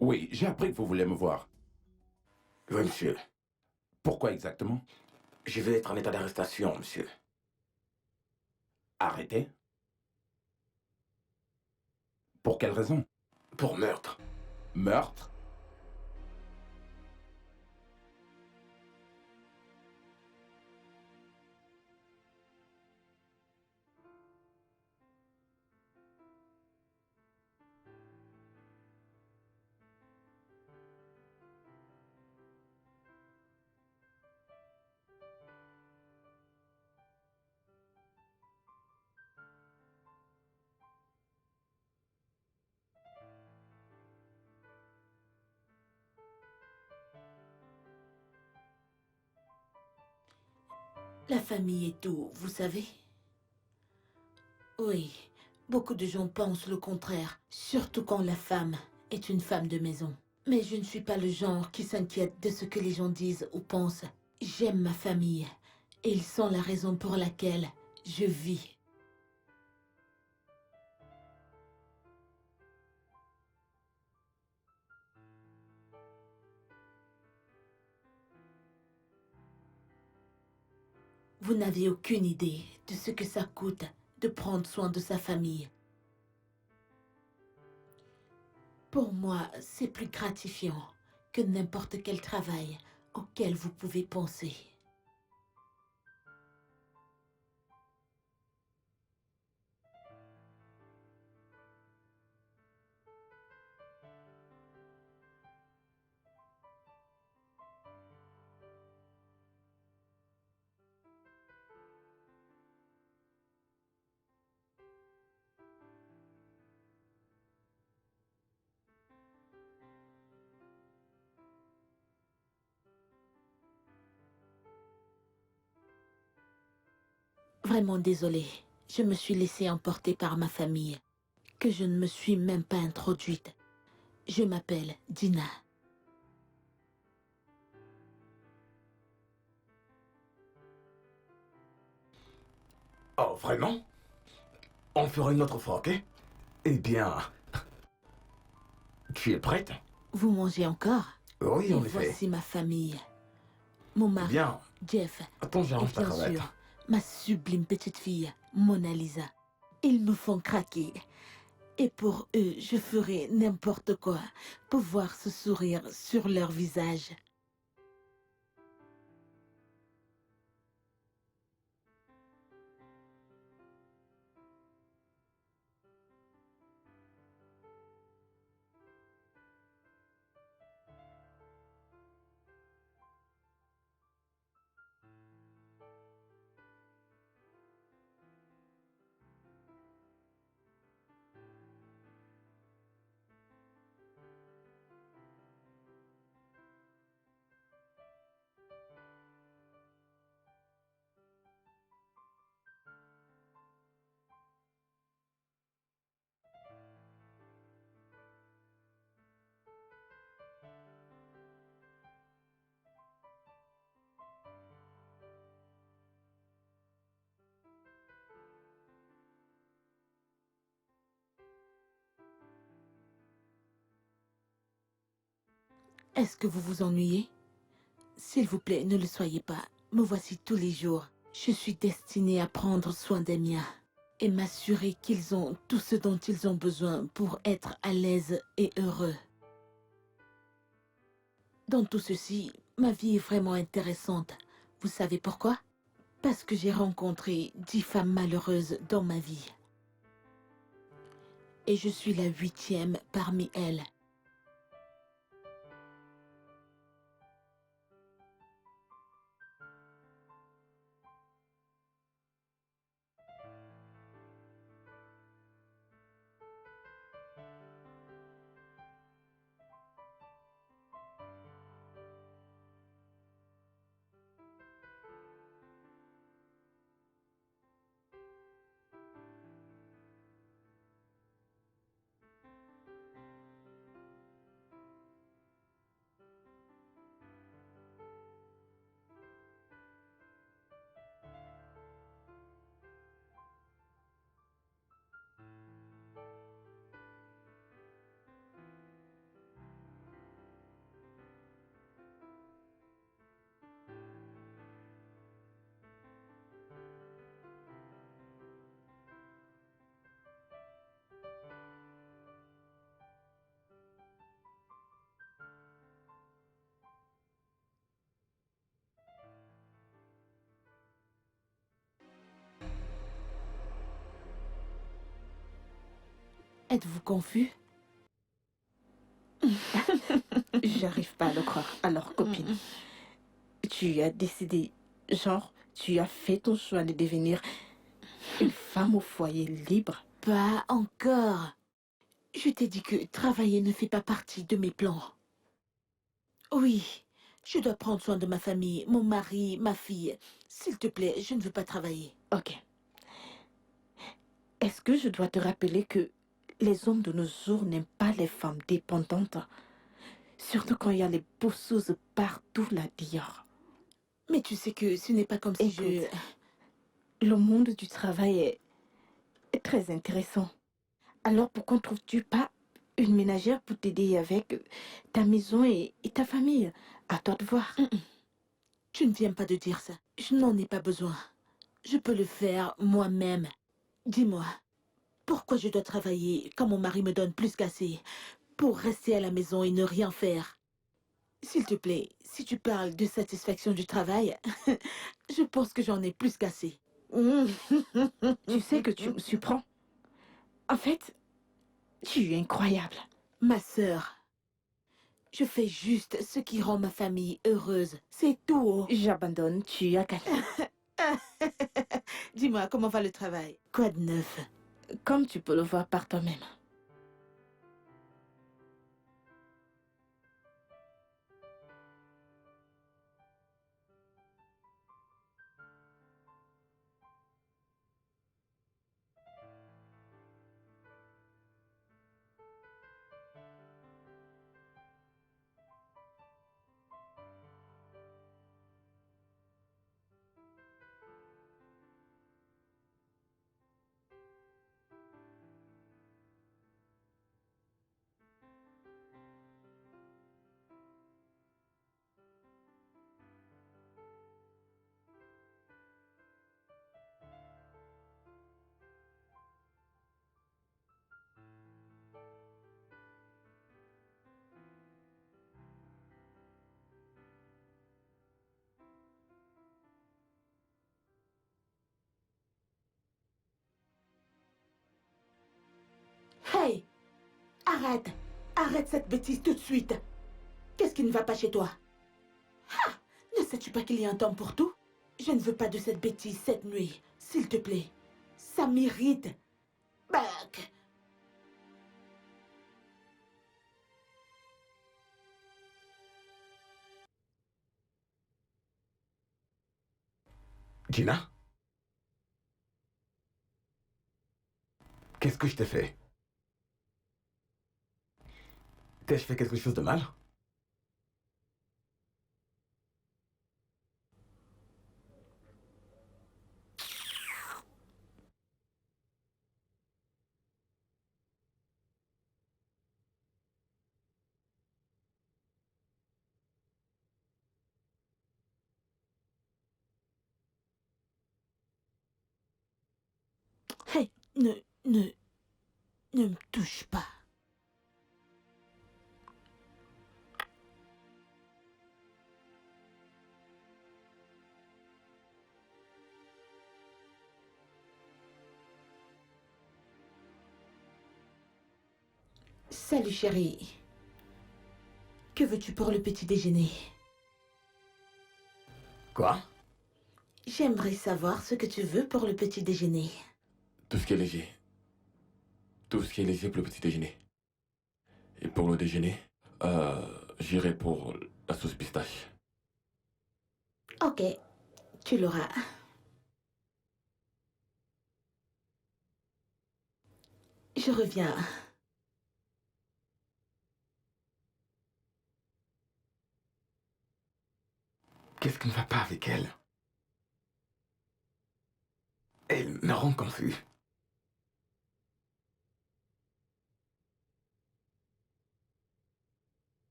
Oui, j'ai appris que vous voulez me voir. Oui, monsieur. Pourquoi exactement? Je vais être en état d'arrestation, monsieur. Arrêté? Pour quelle raison? Pour meurtre. Meurtre? La famille est tout, vous savez? Oui, beaucoup de gens pensent le contraire, surtout quand la femme est une femme de maison. Mais je ne suis pas le genre qui s'inquiète de ce que les gens disent ou pensent. J'aime ma famille et ils sont la raison pour laquelle je vis. Vous n'avez aucune idée de ce que ça coûte de prendre soin de sa famille. Pour moi, c'est plus gratifiant que n'importe quel travail auquel vous pouvez penser. Vraiment désolée, je me suis laissée emporter par ma famille, que je ne me suis même pas introduite. Je m'appelle Dina. Oh, vraiment? On le fera une autre fois, ok? Eh bien, tu es prête? Vous mangez encore? Oui, Et en effet. voici ma famille. Mon Eh mari, bien, Jeff, attends, et j'arrange ta bien cravate. sûr, ma sublime petite fille, Mona Lisa. Ils me font craquer. Et pour eux, je ferai n'importe quoi pour voir ce sourire sur leur visage. Est-ce que vous vous ennuyez? S'il vous plaît, ne le soyez pas. Me voici tous les jours. Je suis destinée à prendre soin des miens et m'assurer qu'ils ont tout ce dont ils ont besoin pour être à l'aise et heureux. Dans tout ceci, ma vie est vraiment intéressante. Vous savez pourquoi? Parce que j'ai rencontré 10 femmes malheureuses dans ma vie. Et je suis la 8e parmi elles. Êtes-vous confus? J'arrive pas à le croire. Alors, copine, tu as décidé, genre, tu as fait ton choix de devenir une femme au foyer libre. Pas encore. Je t'ai dit que travailler ne fait pas partie de mes plans. Oui, je dois prendre soin de ma famille, mon mari, ma fille. S'il te plaît, je ne veux pas travailler. Ok. Est-ce que je dois te rappeler que les hommes de nos jours n'aiment pas les femmes dépendantes? Surtout quand il y a les bosseuses partout là-dehors. Mais tu sais que ce n'est pas comme si Écoute, le monde du travail est très intéressant. Alors pourquoi ne trouves-tu pas une ménagère pour t'aider avec ta maison et ta famille? À toi de voir. Tu ne viens pas de dire ça. Je n'en ai pas besoin. Je peux le faire moi-même. Dis-moi, pourquoi je dois travailler quand mon mari me donne plus qu'assez pour rester à la maison et ne rien faire? S'il te plaît, si tu parles de satisfaction du travail, je pense que j'en ai plus qu'assez. Tu sais que tu me surprends. En fait, tu es incroyable. Ma sœur, je fais juste ce qui rend ma famille heureuse. C'est tout. J'abandonne, tu as gagné. Dis-moi, comment va le travail? Quoi de neuf? Comme tu peux le voir par toi-même. Hey! Arrête! Arrête cette bêtise tout de suite! Qu'est-ce qui ne va pas chez toi? Ah! Ne sais-tu pas qu'il y a un temps pour tout? Je ne veux pas de cette bêtise cette nuit, s'il te plaît. Ça m'irrite. Back! Gina? Qu'est-ce que je t'ai fait? T'ai-je fait quelque chose de mal? Hey! Ne me touche pas. Salut chérie. Que veux-tu pour le petit déjeuner? Quoi? J'aimerais savoir ce que tu veux pour le petit déjeuner. Tout ce qui est léger. Tout ce qui est léger pour le petit déjeuner. Et pour le déjeuner, j'irai pour la sauce pistache. Ok, tu l'auras. Je reviens. Qu'est-ce qui ne va pas avec elle? Elle me rend confus.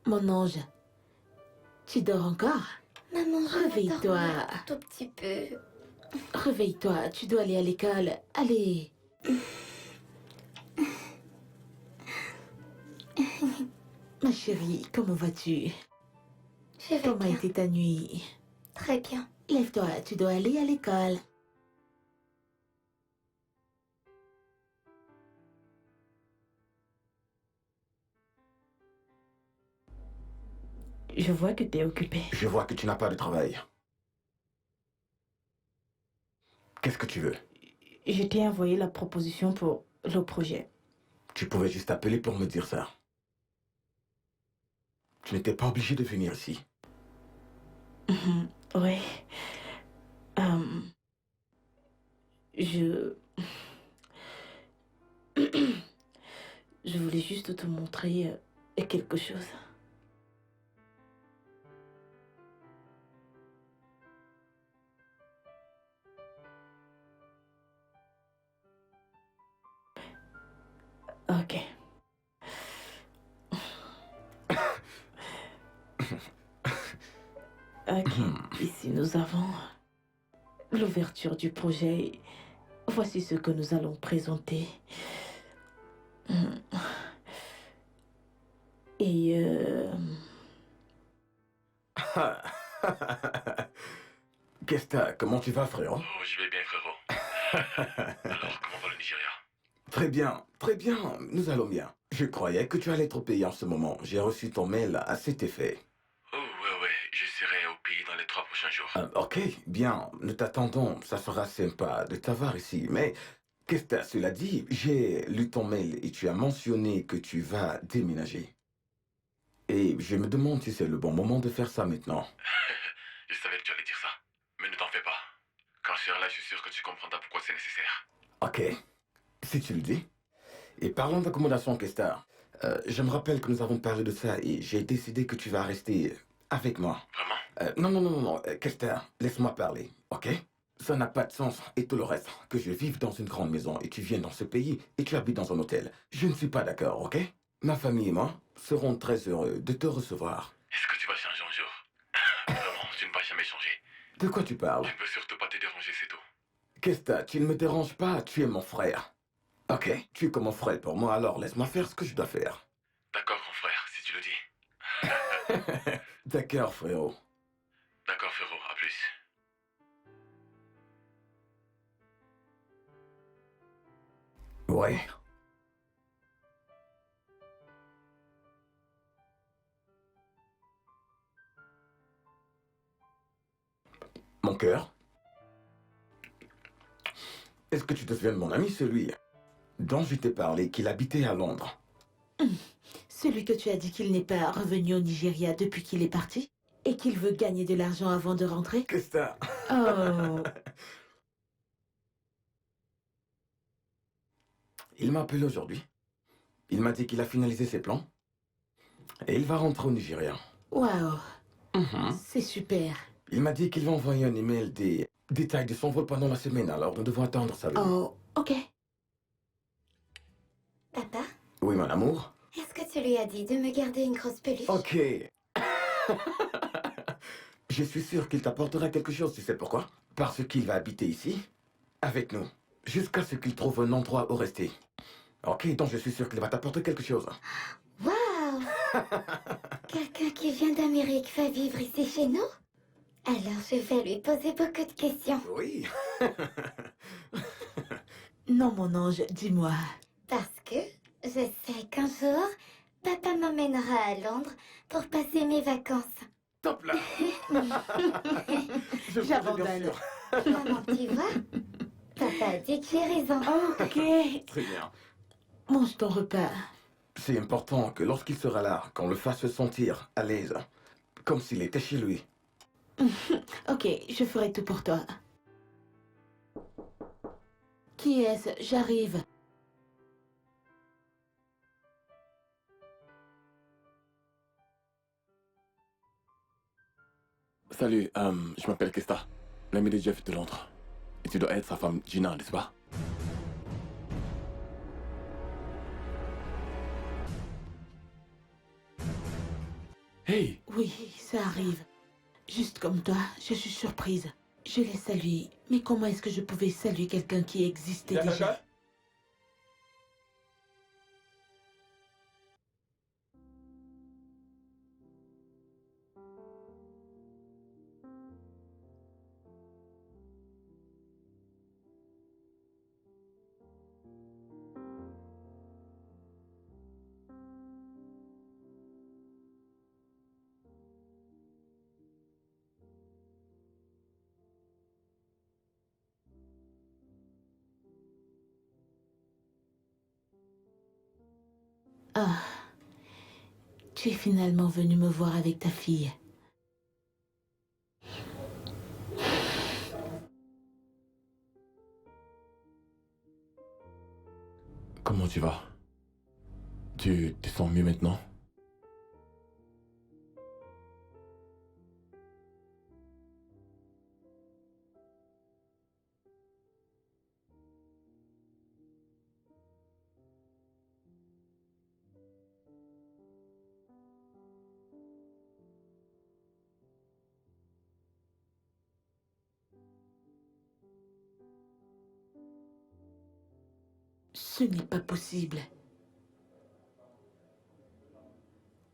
Mon ange, tu dors encore? Maman, je vais Réveille-toi. dormir un tout petit peu. Réveille-toi, tu dois aller à l'école. Allez. Ma chérie, comment vas-tu? Je vais Comment a bien. été ta nuit? Très bien. Lève-toi, tu dois aller à l'école. Je vois que tu es occupé. Je vois que tu n'as pas de travail. Qu'est-ce que tu veux? Je t'ai envoyé la proposition pour le projet. Tu pouvais juste appeler pour me dire ça. Tu n'étais pas obligé de venir ici. Oui. Je... Je voulais juste te montrer quelque chose. Ok. Ok. Ici, nous avons l'ouverture du projet. Voici ce que nous allons présenter. Et Qu'est-ce que t'as? Comment tu vas, frérot? Oh, je vais bien, frérot. Alors, comment va le Nigeria? Très bien, nous allons bien. Je croyais que tu allais être au pays en ce moment. J'ai reçu ton mail à cet effet. Oh, ouais, je serai au pays dans les 3 prochains jours. Ok, bien, nous t'attendons. Ça sera sympa de t'avoir ici. Mais qu'est-ce que t'as? Cela dit, j'ai lu ton mail et tu as mentionné que tu vas déménager. Et je me demande si c'est le bon moment de faire ça maintenant. Je savais que tu allais dire ça. Mais ne t'en fais pas. Quand je serai là, je suis sûr que tu comprendras pourquoi c'est nécessaire. Ok, si tu le dis. Et parlons d'accommodation, Kesta. Je me rappelle que nous avons parlé de ça et j'ai décidé que tu vas rester avec moi. Vraiment? Non, Kesta, laisse-moi parler, ok? Ça n'a pas de sens et tout le reste. Que je vive dans une grande maison et tu viennes dans ce pays et tu habites dans un hôtel. Je ne suis pas d'accord, ok? Ma famille et moi serons très heureux de te recevoir. Est-ce que tu vas changer un jour? Vraiment, tu ne vas jamais changer. De quoi tu parles? Je ne veux surtout pas te déranger, c'est tout. Kesta, tu ne me déranges pas, tu es mon frère. Ok, tu es comme mon frère pour moi, alors laisse-moi faire ce que je dois faire. D'accord, grand frère, si tu le dis. D'accord, frérot. D'accord, frérot, à plus. Ouais. Mon cœur? Est-ce que tu te souviens de mon ami, celui dont je t'ai parlé, qu'il habitait à Londres? Celui que tu as dit qu'il n'est pas revenu au Nigeria depuis qu'il est parti et qu'il veut gagner de l'argent avant de rentrer? Qu'est-ce que ça? Oh, Il m'a appelé aujourd'hui. Il m'a dit qu'il a finalisé ses plans. Et il va rentrer au Nigeria. waouh, c'est super. Il m'a dit qu'il va envoyer un email des détails de son vol pendant la semaine, alors nous devons attendre ça. Oh, ok. Papa, Oui, mon amour? est-ce que tu lui as dit de me garder une grosse peluche? Ok. Je suis sûr qu'il t'apportera quelque chose, tu sais pourquoi? Parce qu'il va habiter ici, avec nous, jusqu'à ce qu'il trouve un endroit où rester. Ok, donc je suis sûr qu'il va t'apporter quelque chose. Waouh! Quelqu'un qui vient d'Amérique va vivre ici chez nous? Alors je vais lui poser beaucoup de questions. Oui. Non, mon ange, dis-moi. Parce que je sais qu'un jour, papa m'emmènera à Londres pour passer mes vacances. Top là. Je voudrais, J'abandonne. bien sûr. Maman, tu vois? Papa a dit que j'ai raison. Ok. Très bien. Mange ton repas. C'est important que lorsqu'il sera là, qu'on le fasse se sentir à l'aise, comme s'il était chez lui. Ok, je ferai tout pour toi. Qui est-ce? J'arrive. Salut, je m'appelle Kesta, l'ami de Jeff de Londres. Et tu dois être sa femme Gina, n'est-ce pas? Hey! Oui, ça arrive. Juste comme toi, je suis surprise. Je l'ai salué. Mais comment est-ce que je pouvais saluer quelqu'un qui existait déjà? Ah, tu es finalement venu me voir avec ta fille. Comment tu vas? Tu te sens mieux maintenant? Ce n'est pas possible.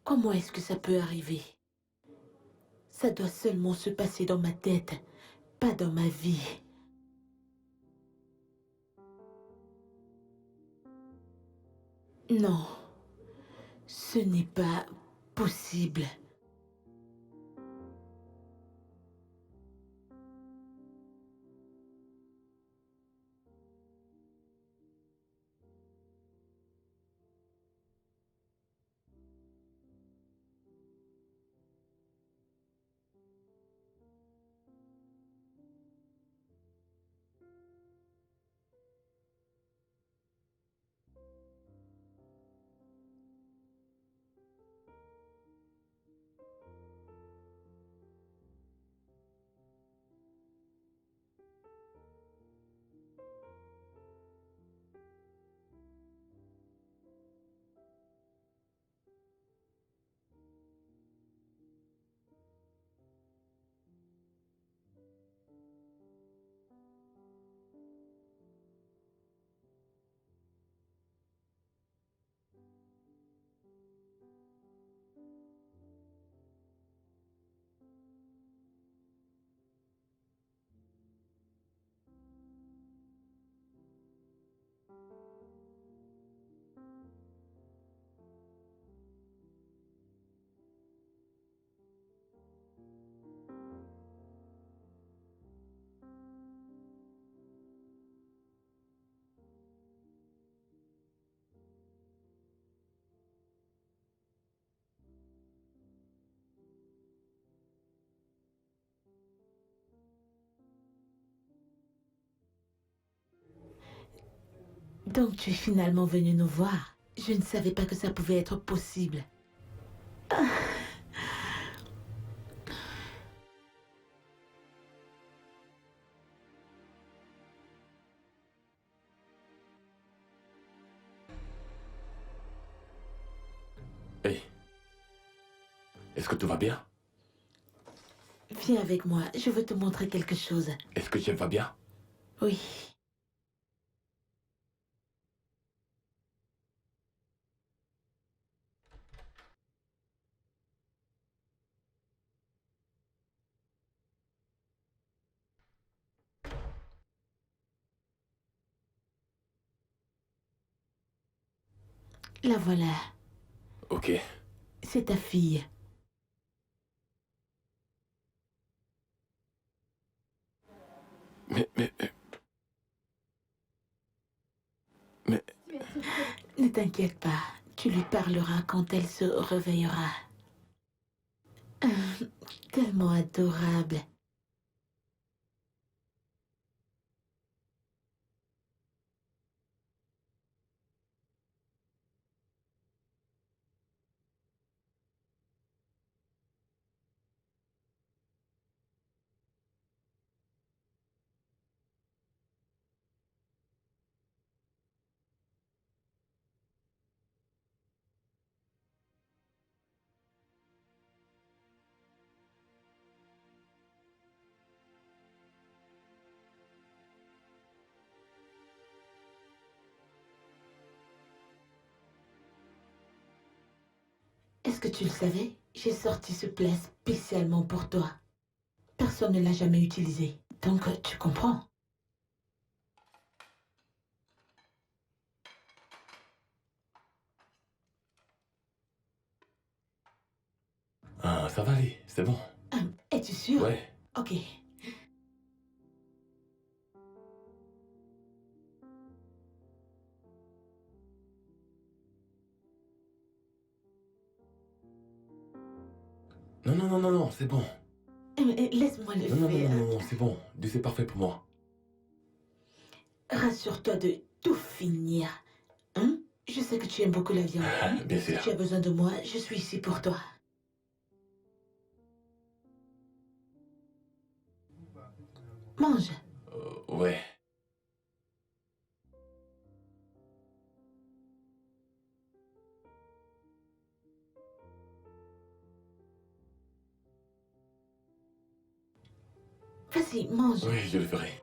Comment est-ce que ça peut arriver? Ça doit seulement se passer dans ma tête, pas dans ma vie. Non, ce n'est pas possible. Donc tu es finalement venu nous voir. Je ne savais pas que ça pouvait être possible. Hey, est-ce que tout va bien? Viens avec moi, je veux te montrer quelque chose. Est-ce que Jeff va bien? Oui. La voilà. Ok. C'est ta fille. Mais, mais, mais, mais, Ne t'inquiète pas, tu lui parleras quand elle se réveillera. Tellement adorable. Est-ce que tu le savais? J'ai sorti ce plat spécialement pour toi. Personne ne l'a jamais utilisé. Donc, tu comprends? ah, ça va aller, c'est bon. Es-tu sûr? Ouais. Ok. Non, non, non, non, non, c'est bon. Laisse-moi le Non, non, non, faire. non, non, non, c'est bon. C'est parfait pour moi. Rassure-toi de tout finir. Hein? Je sais que tu aimes beaucoup la viande. Bien Si sûr. tu as besoin de moi, je suis ici pour toi. Mange. Ouais. Vas-y, mange. Oui, je le ferai.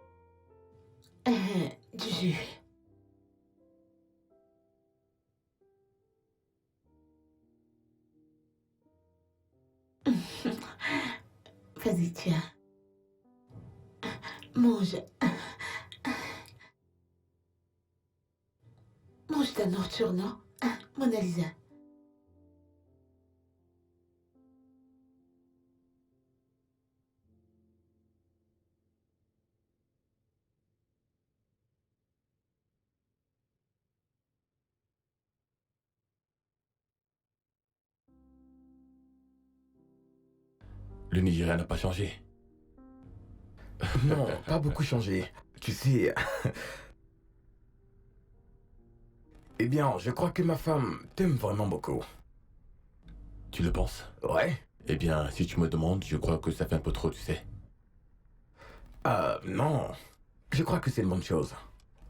Du jus. Vas-y, tiens. Mange. Mange ta nourriture, non? Mona Lisa. Le Nigeria n'a pas changé. Non, pas beaucoup changé. Tu sais... Eh bien, je crois que ma femme t'aime vraiment beaucoup. Tu le penses? Ouais? Eh bien, si tu me demandes, je crois que ça fait un peu trop, tu sais. Non. Je crois que c'est une bonne chose.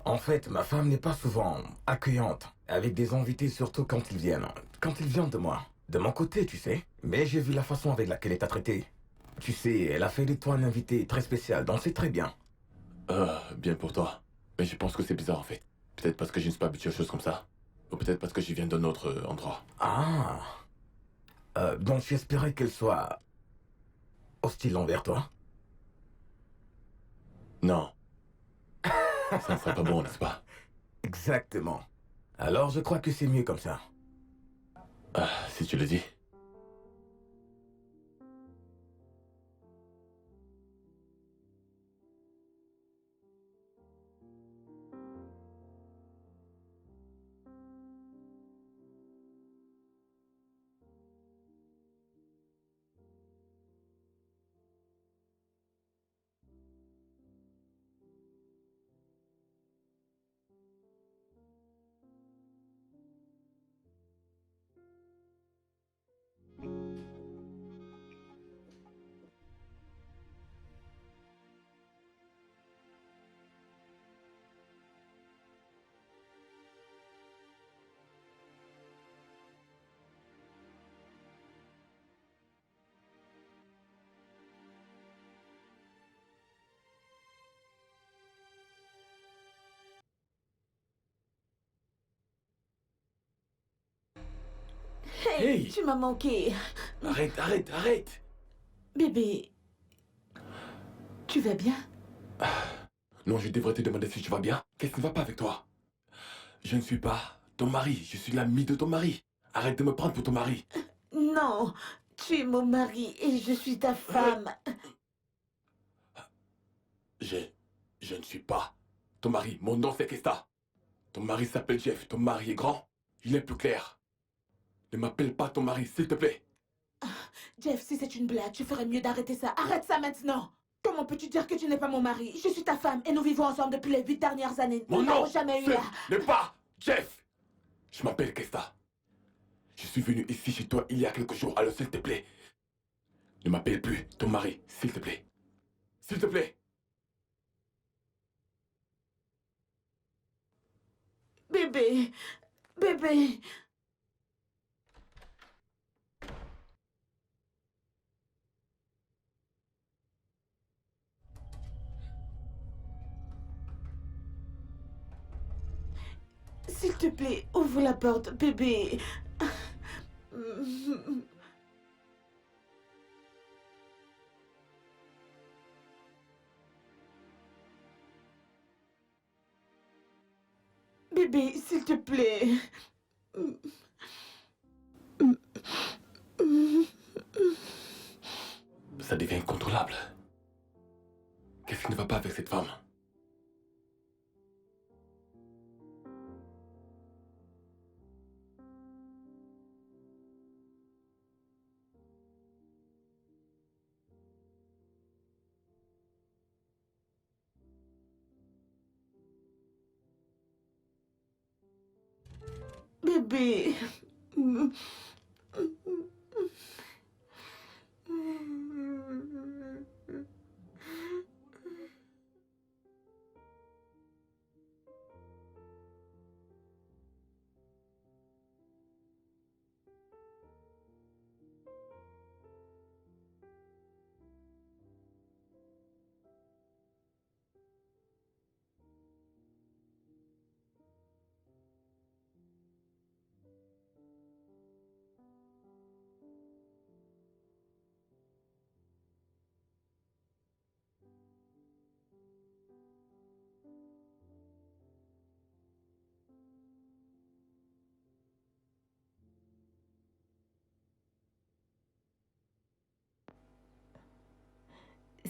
En fait, ma femme n'est pas souvent accueillante, avec des invités surtout quand ils viennent. Quand ils viennent de moi. De mon côté, tu sais. Mais j'ai vu la façon avec laquelle elle t'a traité. Tu sais, elle a fait de toi un invité très spécial, donc c'est très bien. Bien pour toi. Mais je pense que c'est bizarre en fait. Peut-être parce que je ne suis pas habitué aux choses comme ça. Ou peut-être parce que je viens d'un autre endroit. Ah. Donc j'espérais qu'elle soit hostile envers toi. Non. Ça ne serait pas bon, n'est-ce pas? Exactement. Alors je crois que c'est mieux comme ça. Ah, si tu le dis. Hey, Hey! tu m'as manqué. Arrête, arrête, arrête! Bébé, tu vas bien? Non, je devrais te demander si tu vas bien. Qu'est-ce qui ne va pas avec toi? Je ne suis pas ton mari, je suis l'ami de ton mari. Arrête de me prendre pour ton mari. Non, tu es mon mari et je suis ta femme. Je... Je ne suis pas ton mari. Mon nom c'est Kesta. Ton mari s'appelle Jeff. Ton mari est grand. Il est plus clair. Ne m'appelle pas ton mari, s'il te plaît. Jeff, si c'est une blague, tu ferais mieux d'arrêter ça. Arrête ça maintenant. Comment peux-tu dire que tu n'es pas mon mari? Je suis ta femme et nous vivons ensemble depuis les 8 dernières années. Mon Nous nom, n'avons jamais eu ce là. n'est pas Jeff. Je m'appelle Kesta. Je suis venu ici chez toi il y a quelques jours. Alors s'il te plaît, ne m'appelle plus ton mari, s'il te plaît. S'il te plaît. Bébé, bébé. S'il te plaît, ouvre la porte, bébé. Bébé, s'il te plaît. Ça devient incontrôlable. Qu'est-ce qui ne va pas avec cette femme? Bébé.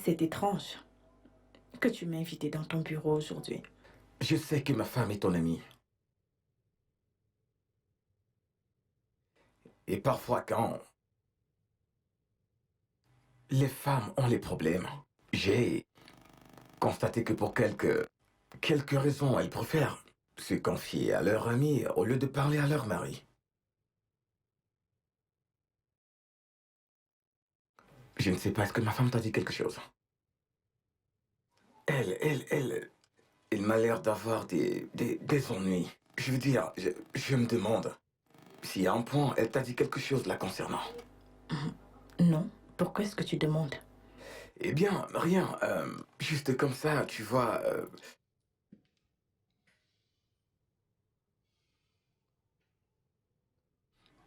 C'est étrange que tu m'aies invité dans ton bureau aujourd'hui. Je sais que ma femme est ton amie. Et parfois, quand les femmes ont les problèmes, j'ai constaté que pour quelques raisons, elles préfèrent se confier à leur amie au lieu de parler à leur mari. Je ne sais pas, est-ce que ma femme t'a dit quelque chose? Elle m'a l'air d'avoir des ennuis. Je veux dire, je me demande si à un point, elle t'a dit quelque chose la concernant. Non. Pourquoi est-ce que tu demandes? Eh bien, rien. Juste comme ça, tu vois.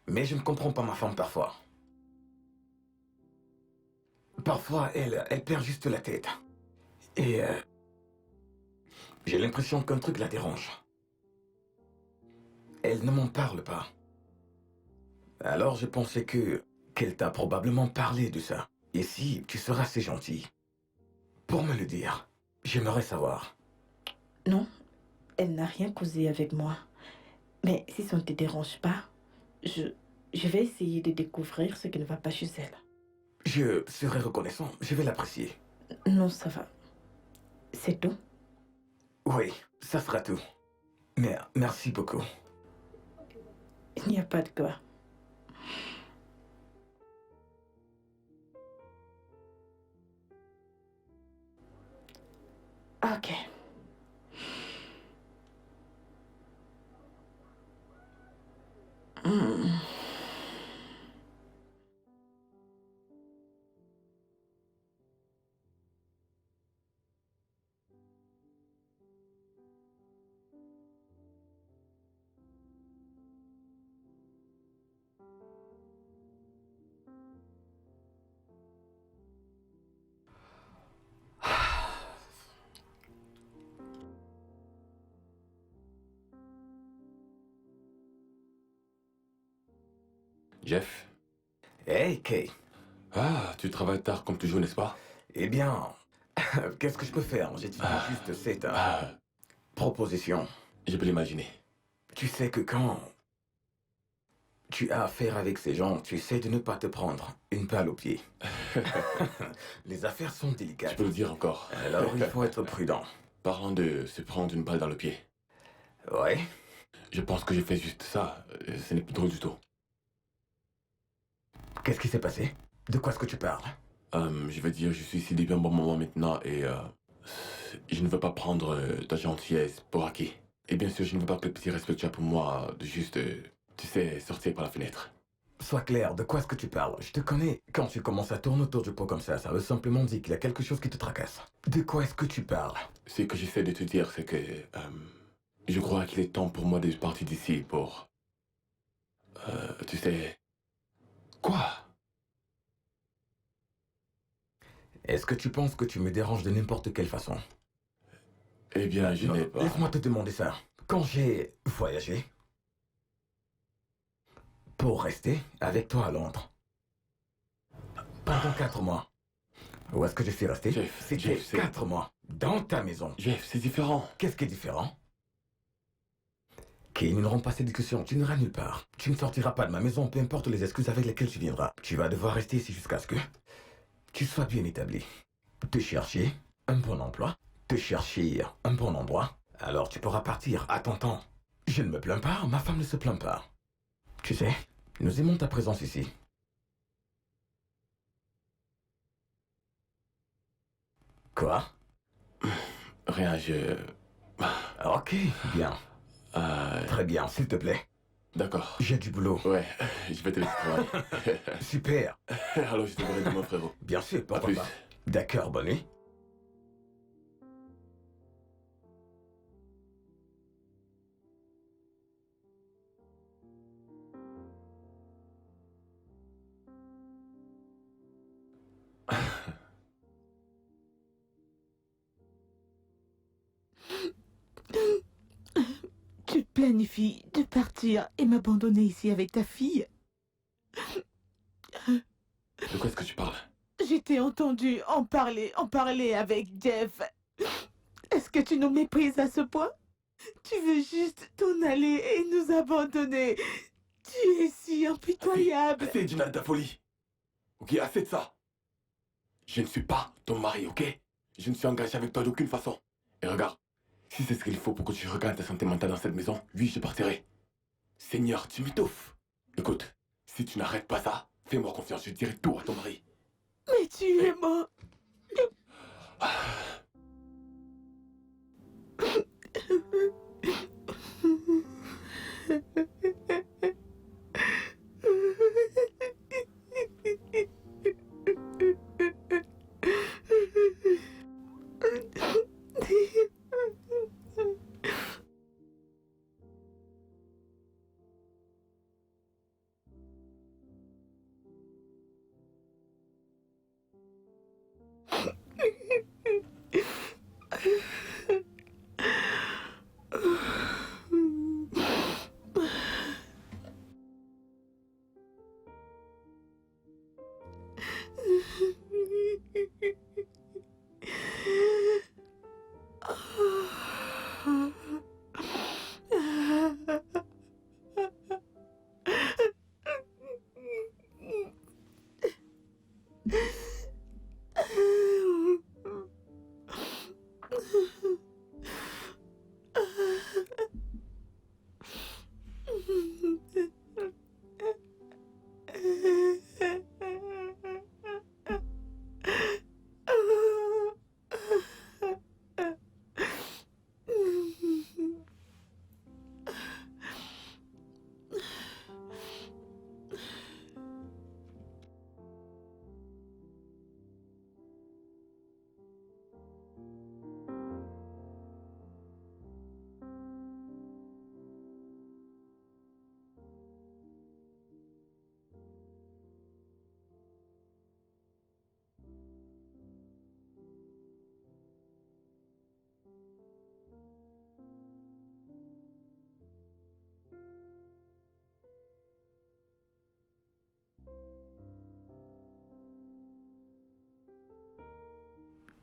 Mais je ne comprends pas ma femme parfois. Parfois, elle perd juste la tête. Et j'ai l'impression qu'un truc la dérange. Elle ne m'en parle pas. Alors je pensais qu'elle t'a probablement parlé de ça. Et si tu seras assez gentil pour me le dire, j'aimerais savoir. Non, elle n'a rien causé avec moi. Mais si ça ne te dérange pas, je vais essayer de découvrir ce qui ne va pas chez elle. Je serai reconnaissant, je vais l'apprécier. Non, ça va. C'est tout. Oui, ça sera tout. Mais merci beaucoup. Il n'y a pas de quoi. Ok. Hmm. Jeff? Hey, Kay. Ah, tu travailles tard comme toujours, n'est-ce pas? Eh bien, qu'est-ce que je peux faire? J'ai juste cette proposition. Je peux l'imaginer. Tu sais que quand tu as affaire avec ces gens, tu essaies de ne pas te prendre une balle au pied. Les affaires sont Je délicates. peux le dire encore. Alors il faut être prudent. Parlant de se prendre une balle dans le pied, Ouais. je pense que j'ai fait juste ça. Ce n'est plus drôle du tout. Qu'est-ce qui s'est passé? De quoi est-ce que tu parles? Je veux dire, je suis ici depuis un bon moment maintenant et je ne veux pas prendre ta gentillesse pour acquis. Et bien sûr, je ne veux pas que le petit respect que tu as pour moi de juste, tu sais, sortir par la fenêtre. Sois clair, de quoi est-ce que tu parles? Je te connais. Quand tu commences à tourner autour du pot comme ça veut simplement dire qu'il y a quelque chose qui te tracasse. De quoi est-ce que tu parles? Ce que j'essaie de te dire, c'est que je crois qu'il est temps pour moi de partir d'ici pour, tu sais... Quoi? Est-ce que tu penses que tu me déranges de n'importe quelle façon? Eh bien, je Non, n'ai pas... laisse-moi te demander ça. Quand j'ai voyagé pour rester avec toi à Londres pendant 4 mois, où est-ce que je suis resté? C'était Jeff, c'est... 4 mois dans ta maison. Jeff, c'est différent. Qu'est-ce qui est différent? Kay, nous n'aurons pas cette discussion. Tu n'iras nulle part. Tu ne sortiras pas de ma maison, peu importe les excuses avec lesquelles tu viendras. Tu vas devoir rester ici jusqu'à ce que tu sois bien établi. Te chercher un bon emploi, te chercher un bon endroit. Alors tu pourras partir à ton temps. Je ne me plains pas, ma femme ne se plaint pas. Tu sais, nous aimons ta présence ici. Quoi? Rien, je... Ok, bien. Très bien, s'il te plaît. D'accord. J'ai du boulot. Ouais, je vais te laisser travailler. Super. Alors je te verrai demain, frérot. Bien sûr, À pourquoi plus. pas. D'accord, bonne nuit. Tu planifies de partir et m'abandonner ici avec ta fille? De quoi est-ce que tu parles? Je t'ai entendu en parler avec Jeff. Est-ce que tu nous méprises à ce point? Tu veux juste t'en aller et nous abandonner. Tu es si impitoyable. Assez, Gina, de ta folie. Ok, assez de ça. Je ne suis pas ton mari, ok? Je ne suis engagé avec toi d'aucune façon. Et regarde, si c'est ce qu'il faut pour que tu regagnes ta santé mentale dans cette maison, oui, je partirai. Seigneur, tu m'étouffes. Écoute, si tu n'arrêtes pas ça, fais-moi confiance, je dirai tout à ton mari. Mais tu es mort.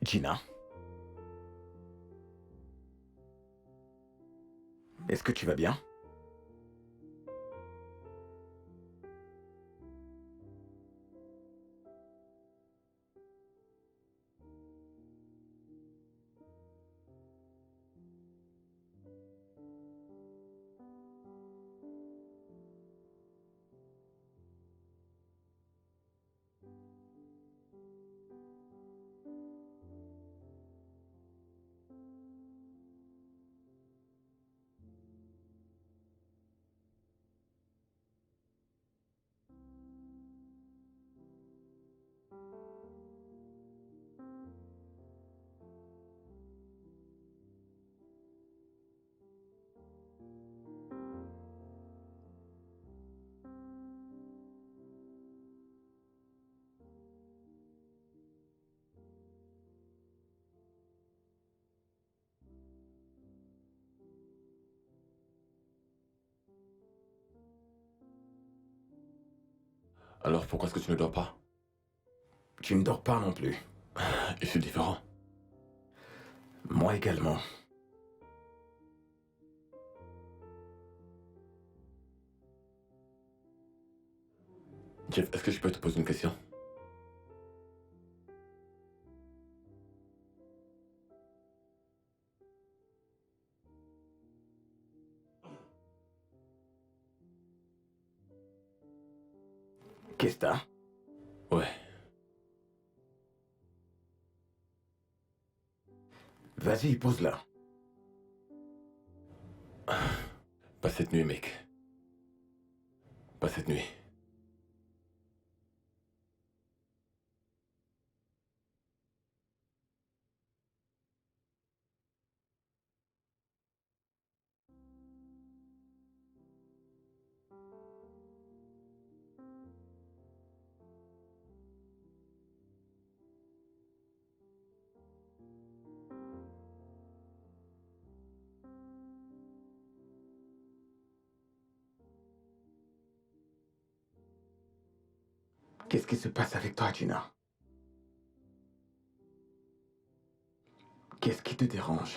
Gina? Est-ce que tu vas bien? Alors pourquoi est-ce que tu ne dors pas? Tu ne dors pas non plus. Je suis différent. Moi également. Jeff, est-ce que je peux te poser une question? Qu'est-ce que t'as? Ouais. Vas-y, pose-la. Pas cette nuit, mec. Pas cette nuit. Qu'est-ce qui se passe avec toi, Gina? Qu'est-ce qui te dérange?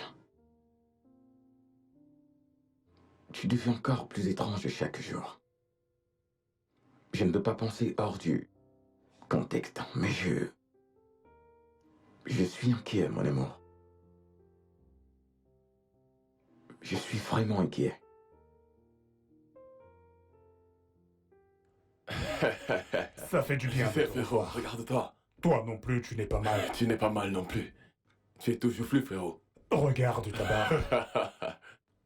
Tu deviens encore plus étrange chaque jour. Je ne peux pas penser hors du contexte, mais je suis inquiet, mon amour. Je suis vraiment inquiet. Ça fait du bien de C'est te frérot, revoir. regarde-toi. Toi non plus, tu n'es pas mal. Tu n'es pas mal non plus. Tu es toujours flou, frérot. Regarde ta barbe.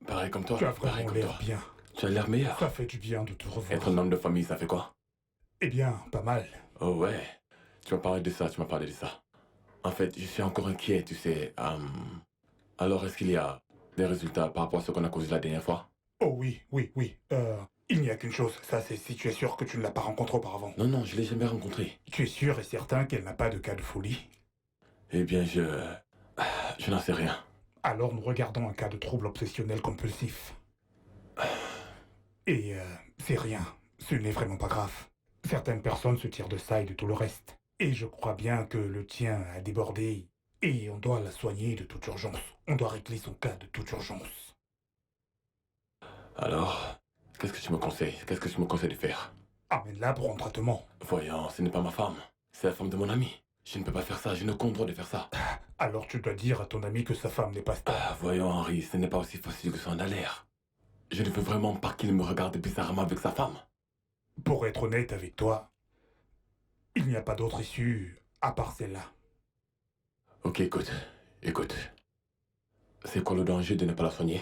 Pareil comme toi. Tu as pareil vraiment comme l'air toi. bien. Tu as l'air meilleur. Ça fait du bien de te revoir. Être un homme de famille, ça fait quoi? Eh bien, pas mal. Oh ouais. Tu m'as parlé de ça, tu m'as parlé de ça. En fait, je suis encore inquiet, tu sais. Alors, est-ce qu'il y a des résultats par rapport à ce qu'on a causé la dernière fois? Oh oui, oui, oui. Il n'y a qu'une chose, ça c'est si tu es sûr que tu ne l'as pas rencontrée auparavant. Non, non, je l'ai jamais rencontrée. Tu es sûr et certain qu'elle n'a pas de cas de folie? Eh bien, je n'en sais rien. Alors nous regardons un cas de trouble obsessionnel compulsif. Et c'est rien, ce n'est vraiment pas grave. Certaines personnes se tirent de ça et de tout le reste. Et je crois bien que le tien a débordé et on doit la soigner de toute urgence. On doit régler son cas de toute urgence. Alors, qu'est-ce que tu me conseilles? Qu'est-ce que tu me conseilles de faire? Amène-la pour un traitement. Voyons, ce n'est pas ma femme. C'est la femme de mon ami. Je ne peux pas faire ça, je n'ai aucun droit de faire ça. Alors tu dois dire à ton ami que sa femme n'est pas stable. Voyons, Henri, ce n'est pas aussi facile que ça en a l'air. Je ne veux vraiment pas qu'il me regarde bizarrement avec sa femme. Pour être honnête avec toi, il n'y a pas d'autre issue à part celle-là. Ok, écoute. C'est quoi le danger de ne pas la soigner?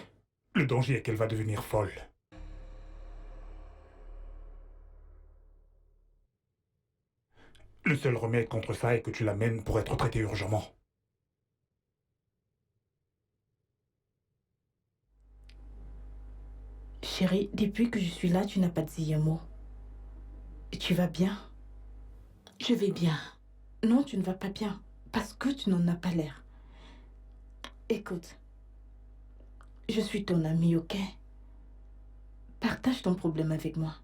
Le danger est qu'elle va devenir folle. Le seul remède contre ça est que tu l'amènes pour être traité urgemment. Chérie, depuis que je suis là, tu n'as pas dit un mot. Tu vas bien? Je vais bien. Non, tu ne vas pas bien. Parce que tu n'en as pas l'air. Écoute, je suis ton amie, ok? Partage ton problème avec moi.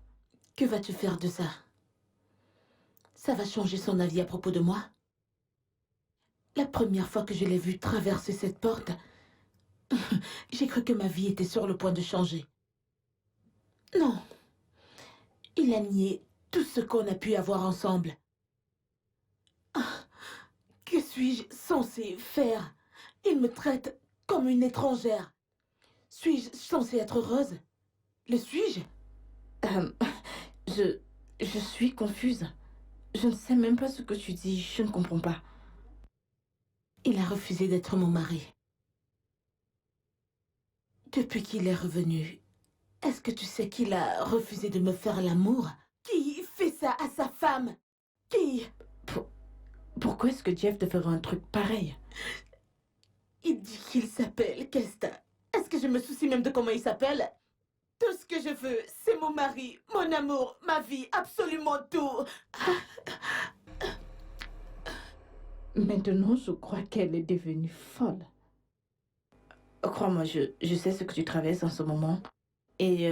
Que vas-tu faire de ça? Ça va changer son avis à propos de moi? La première fois que je l'ai vu traverser cette porte, j'ai cru que ma vie était sur le point de changer. Non. Il a nié tout ce qu'on a pu avoir ensemble. Ah, que suis-je censée faire? Il me traite comme une étrangère. Suis-je censée être heureuse? Le suis-je? Je suis confuse. Je ne sais même pas ce que tu dis. Je ne comprends pas. Il a refusé d'être mon mari. Depuis qu'il est revenu, est-ce que tu sais qu'il a refusé de me faire l'amour? Qui fait ça à sa femme? Qui? Pourquoi est-ce que Jeff te ferait un truc pareil? Il dit qu'il s'appelle Kesta. Est-ce que je me soucie même de comment il s'appelle? Tout ce que je veux, c'est mon mari, mon amour, ma vie, absolument tout. Maintenant, je crois qu'elle est devenue folle. Crois-moi, je sais ce que tu traverses en ce moment. Et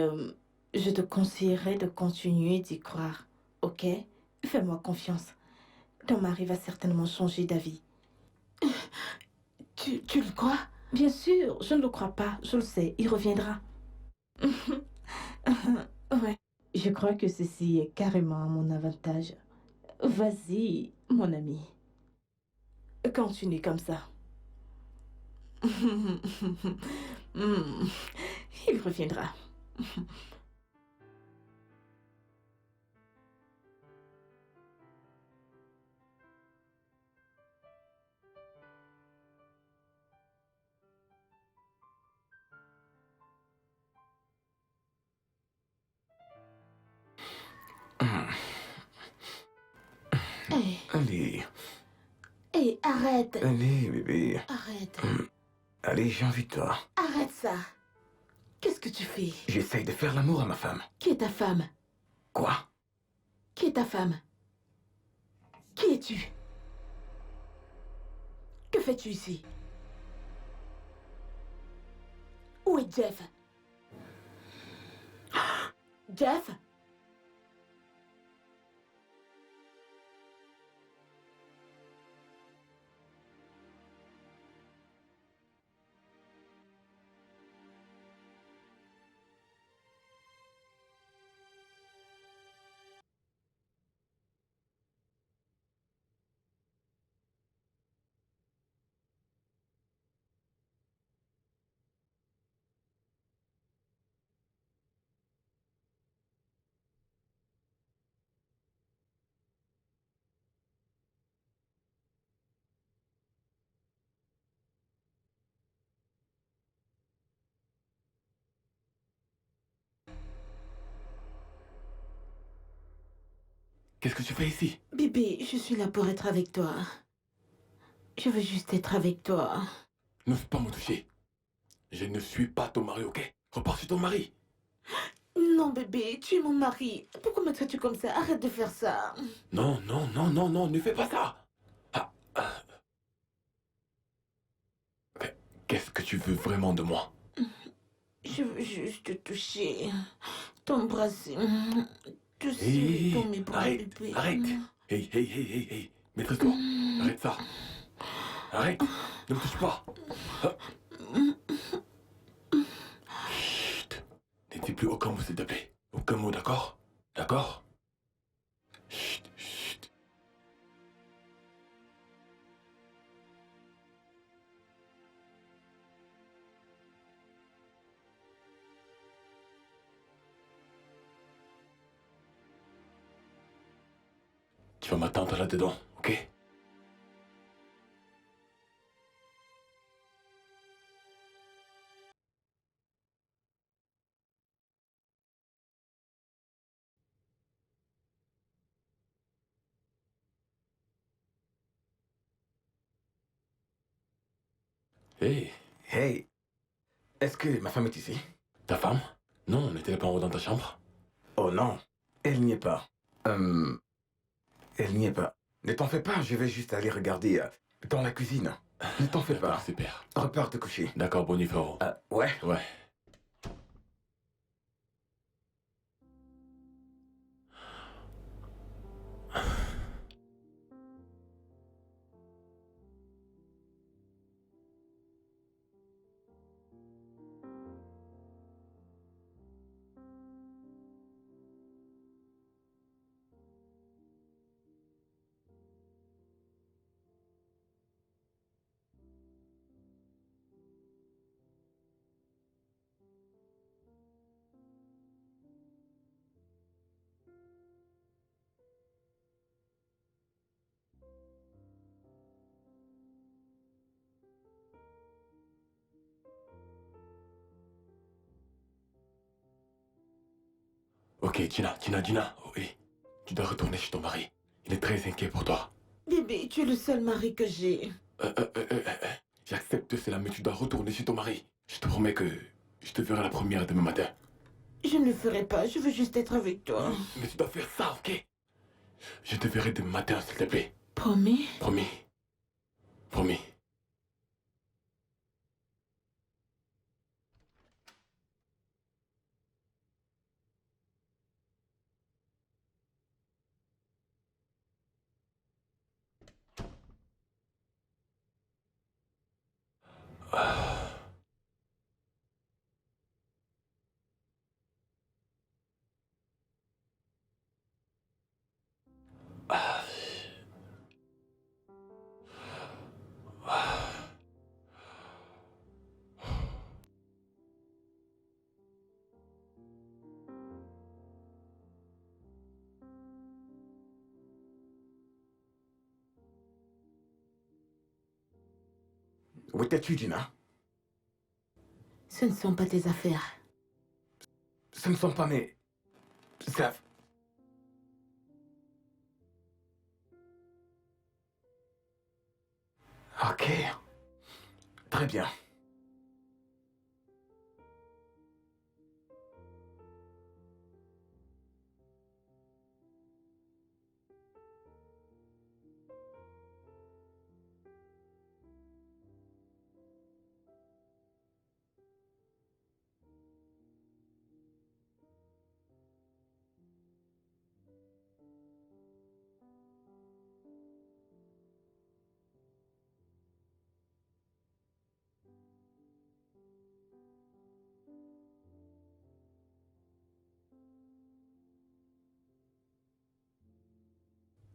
je te conseillerais de continuer d'y croire. Ok? Fais-moi confiance. Ton mari va certainement changer d'avis. Tu le crois? Bien sûr, je ne le crois pas. Je le sais, il reviendra. Ouais. Je crois que ceci est carrément à mon avantage. Vas-y, mon ami. Continue comme ça. Il reviendra. bébé. Hé, arrête. Allez, bébé. Arrête. Allez, j'ai envie de toi. Arrête ça. Qu'est-ce que tu fais? J'essaye de faire l'amour à ma femme. Qui est ta femme? Quoi? Qui est ta femme? Qui es-tu? Que fais-tu ici? Où est Jeff? Jeff? Qu'est-ce que tu fais ici? Bébé, je suis là pour être avec toi. Je veux juste être avec toi. Ne veux pas me toucher. Je ne suis pas ton mari, ok? Repars sur ton mari. Non, bébé, tu es mon mari. Pourquoi me traites-tu comme ça? Arrête de faire ça. Non, non, non, non, non, ne fais pas ça. Ah, ah. Mais qu'est-ce que tu veux vraiment de moi? Je veux juste te toucher, t'embrasser, te Hé, serrer dans mes bras, arrête, bébé. arrête. Hey, hey, hey, hey, hey. Maîtrise-toi. Arrête ça. Arrête. Ne me touche pas. Ah. Chut. Ne dis plus aucun mot, s'il te plaît. Aucun mot, d'accord? D'accord? Chut, chut. Tu vas m'attendre là-dedans, ok? Hey, Hey, est-ce que ma femme est ici? ta femme? Non, n'était-elle pas en haut dans ta chambre? Oh non, elle n'y est pas. Elle n'y est pas. Ne t'en fais pas, je vais juste aller regarder dans la cuisine. Ne t'en fais D'accord, pas. super. Repars te coucher. D'accord, Bonnie frérot. Ouais. Ouais. Ok, Gina, oh, oui. Tu dois retourner chez ton mari. Il est très inquiet pour toi. Bébé, tu es le seul mari que j'ai. J'accepte cela, mais tu dois retourner chez ton mari. Je te promets que je te verrai la première demain matin. Je ne le ferai pas, je veux juste être avec toi. Mais tu dois faire ça, ok? Je te verrai demain matin, s'il te plaît. Promis? Promis. Promis. Où étais-tu, Gina? Ce ne sont pas tes affaires. Ce ne sont pas mes... Ça... Ok. Très bien.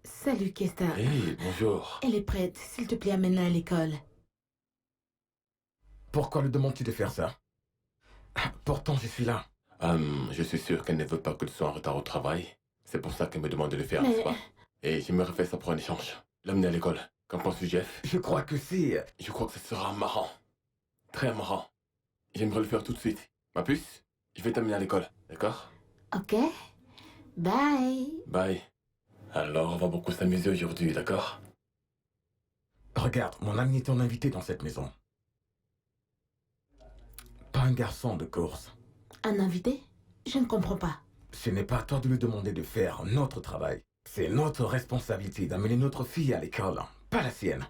Salut, Kesta. Hey, bonjour. Elle est prête. S'il te plaît, amène-la à l'école. Pourquoi lui demandes-tu de faire ça? Pourtant, je suis là. Je suis sûr qu'elle ne veut pas que tu sois en retard au travail. C'est pour ça qu'elle me demande de le faire, Mais- n'est-ce pas? Et j'aimerais faire ça pour un échange. L'amener à l'école. Qu'en penses-tu, Jeff? Je crois que c'est... Je crois que ce sera marrant. Très marrant. J'aimerais le faire tout de suite. Ma puce, je vais t'amener à l'école, d'accord? Ok. Bye. Bye. Alors, on va beaucoup s'amuser aujourd'hui, d'accord? Regarde, mon ami est ton invité dans cette maison. Pas un garçon de course. Un invité? Je ne comprends pas. Ce n'est pas à toi de lui demander de faire notre travail. C'est notre responsabilité d'amener notre fille à l'école, pas la sienne.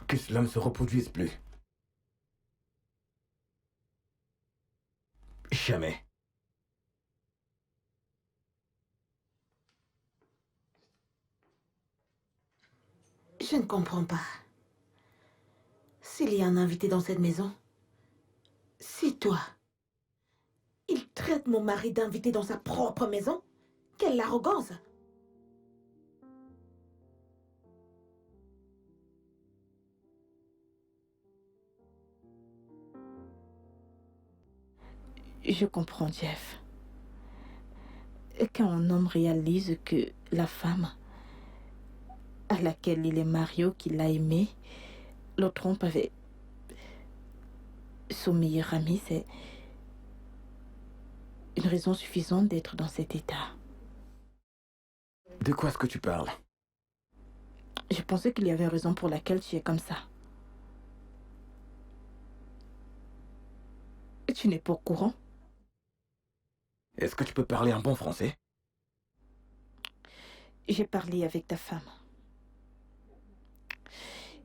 Que cela ne se reproduise plus. Jamais. Je ne comprends pas. S'il y a un invité dans cette maison, c'est toi. Il traite mon mari d'invité dans sa propre maison? Quelle arrogance! Je comprends, Jeff. Quand un homme réalise que la femme à laquelle il est marié ou qu'il a aimé le trompe avec son meilleur ami, c'est une raison suffisante d'être dans cet état. De quoi est-ce que tu parles? Je pensais qu'il y avait une raison pour laquelle tu es comme ça. Tu n'es pas au courant? Est-ce que tu peux parler en bon français? J'ai parlé avec ta femme.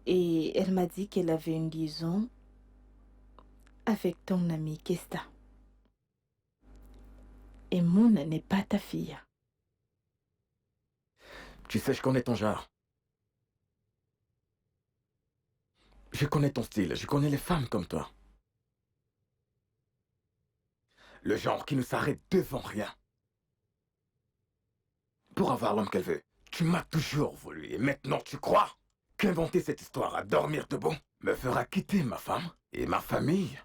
Et elle m'a dit qu'elle avait une liaison avec ton ami Kesta. Et Moon n'est pas ta fille. Tu sais, je connais ton genre. Je connais ton style, je connais les femmes comme toi. Le genre qui ne s'arrête devant rien. Pour avoir l'homme qu'elle veut. Tu m'as toujours voulu et maintenant tu crois qu'inventer cette histoire à dormir debout me fera quitter ma femme et ma famille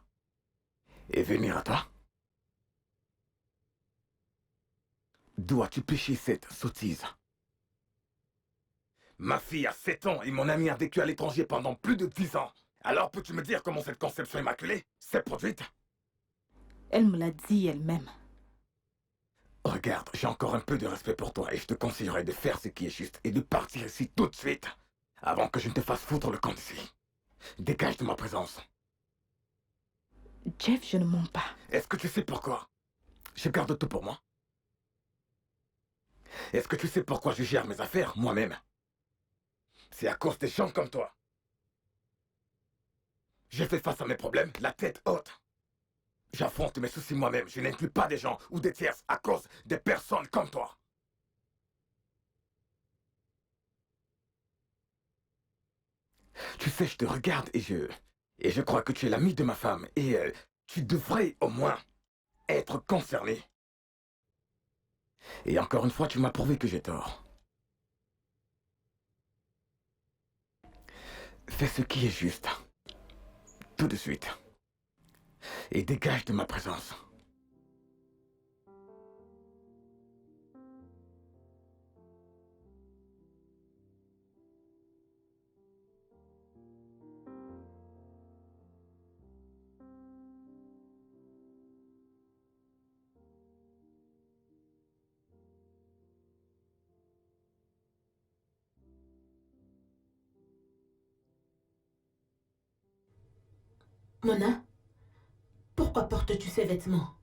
et venir à toi? Dois-tu pécher cette sottise? Ma fille a 7 ans et mon ami a vécu à l'étranger pendant plus de 10 ans. Alors peux-tu me dire comment cette conception immaculée s'est produite? Elle me l'a dit elle-même. Regarde, j'ai encore un peu de respect pour toi et je te conseillerais de faire ce qui est juste et de partir ici tout de suite, avant que je ne te fasse foutre le camp d'ici. Dégage de ma présence. Jeff, je ne mens pas. Est-ce que tu sais pourquoi je garde tout pour moi? Est-ce que tu sais pourquoi je gère mes affaires moi-même? C'est à cause des gens comme toi. J'ai fait face à mes problèmes, la tête haute. J'affronte mes soucis moi-même, je n'inclus pas des gens ou des tierces à cause des personnes comme toi. Tu sais, je te regarde et je crois que tu es l'ami de ma femme et tu devrais au moins être concerné. Et encore une fois, tu m'as prouvé que j'ai tort. Fais ce qui est juste. Tout de suite. Et dégage de ma présence. Mona, pourquoi portes-tu ces vêtements?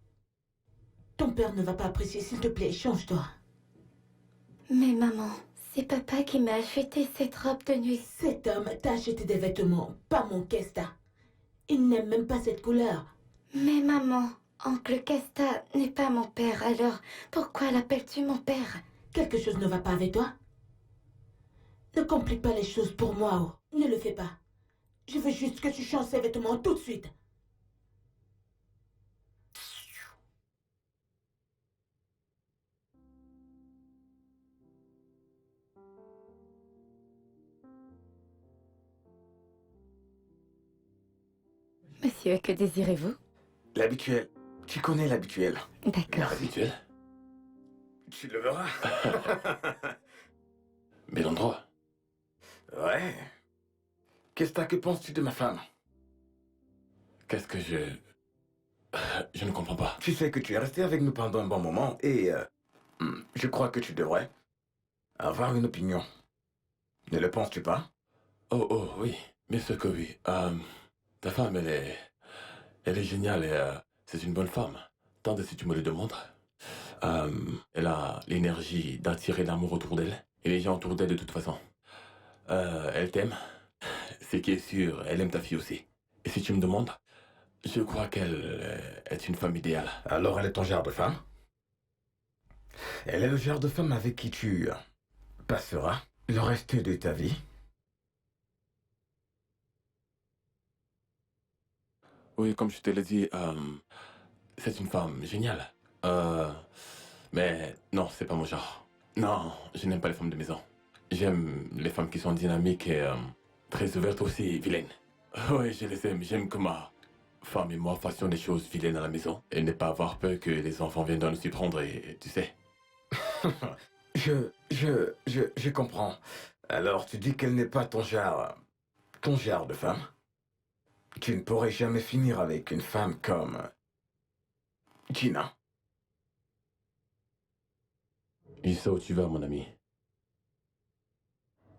Ton père ne va pas apprécier, s'il te plaît, change-toi. Mais maman, c'est papa qui m'a acheté cette robe de nuit. Cet homme t'a acheté des vêtements, pas mon Kesta. Il n'aime même pas cette couleur. Mais maman, oncle Kesta n'est pas mon père, alors pourquoi l'appelles-tu mon père? Quelque chose ne va pas avec toi? Ne complique pas les choses pour moi, oh. Ne le fais pas. Je veux juste que tu changes ces vêtements tout de suite. Monsieur, que désirez-vous? L'habituel. Tu connais l'habituel. D'accord. Habituel. Tu le verras. Bel endroit. Ouais. Que penses-tu de ma femme? Qu'est-ce que je... Je ne comprends pas. Tu sais que tu es resté avec nous pendant un bon moment et je crois que tu devrais avoir une opinion. Ne le penses-tu pas? Oh, oui. Bien sûr que oui. Ta femme, elle est géniale et c'est une bonne femme. Tant de si tu me le demandes. Elle a l'énergie d'attirer l'amour autour d'elle. Et les gens autour d'elle de toute façon. Elle t'aime. Ce qui est sûr, elle aime ta fille aussi. Et si tu me demandes, je crois qu'elle est une femme idéale. Alors elle est ton genre de femme? Elle est le genre de femme avec qui tu passeras le reste de ta vie? Oui, comme je te l'ai dit, c'est une femme géniale. Mais non, c'est pas mon genre. Non, je n'aime pas les femmes de maison. J'aime les femmes qui sont dynamiques et très ouvertes aussi, vilaines. Oui, je les aime. J'aime que ma femme et moi fassions des choses vilaines à la maison. Et ne pas avoir peur que les enfants viennent nous y prendre et tu sais. Je comprends. Alors tu dis qu'elle n'est pas ton genre de femme? Tu ne pourrais jamais finir avec une femme comme Gina. Je sais où tu vas, mon ami.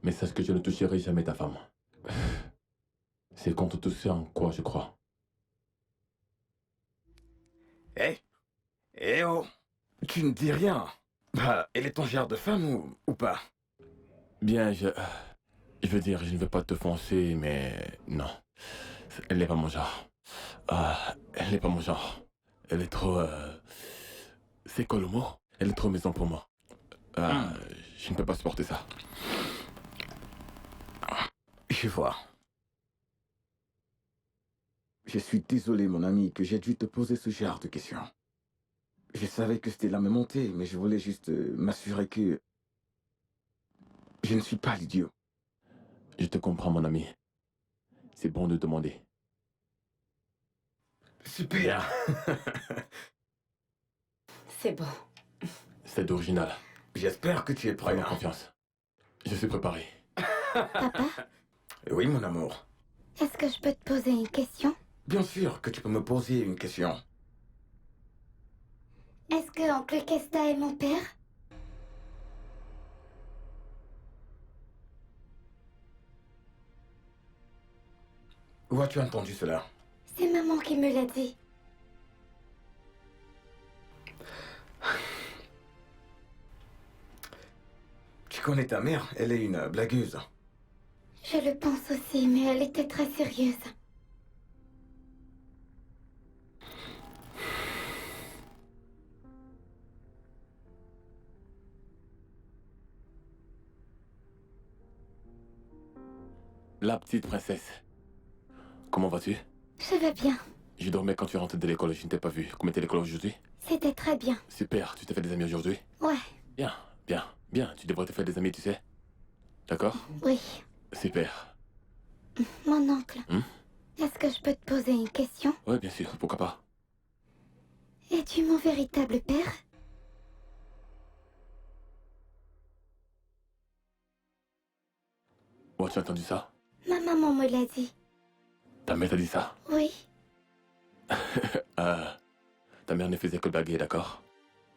Mais sache que je ne toucherai jamais ta femme. C'est contre tout ce en quoi je crois. Hé, oh, tu ne dis rien. Bah, elle est ton genre de femme ou pas? Bien, je veux dire, je ne veux pas te foncer, mais non. Elle n'est pas mon genre. Elle n'est pas mon genre. Elle est trop... C'est quoi le mot? Elle est trop maison pour moi. Je ne peux pas supporter ça. Je vois. Je suis désolé, mon ami, que j'ai dû te poser ce genre de questions. Je savais que c'était la même montée, mais je voulais juste m'assurer que je ne suis pas l'idiot. Je te comprends, mon ami. C'est bon de demander. Super. C'est bon. C'est original. J'espère que tu es prêt. Fais-moi confiance. Je suis préparé. Papa, Oui, mon amour. est-ce que je peux te poser une question? Bien sûr que tu peux me poser une question. Est-ce que oncle Kesta est mon père? Où as-tu entendu cela? C'est maman qui me l'a dit. Tu connais ta mère, elle est une blagueuse. Je le pense aussi, mais elle était très sérieuse. La petite princesse. Comment vas-tu? Je vais bien. Je dormais quand tu rentrais de l'école et je ne t'ai pas vu. Comment était l'école aujourd'hui? C'était très bien. Super, tu t'es fait des amis aujourd'hui? Ouais, Bien, bien, bien. Tu devrais te faire des amis, tu sais. D'accord? oui. Super. Mon oncle, Hmm? est-ce que je peux te poser une question? Ouais, bien sûr, pourquoi pas? Es-tu mon véritable père? Oh, tu as entendu ça? Ma maman me l'a dit. Ta mère t'a dit ça? Oui, Ta mère ne faisait que blaguer, d'accord?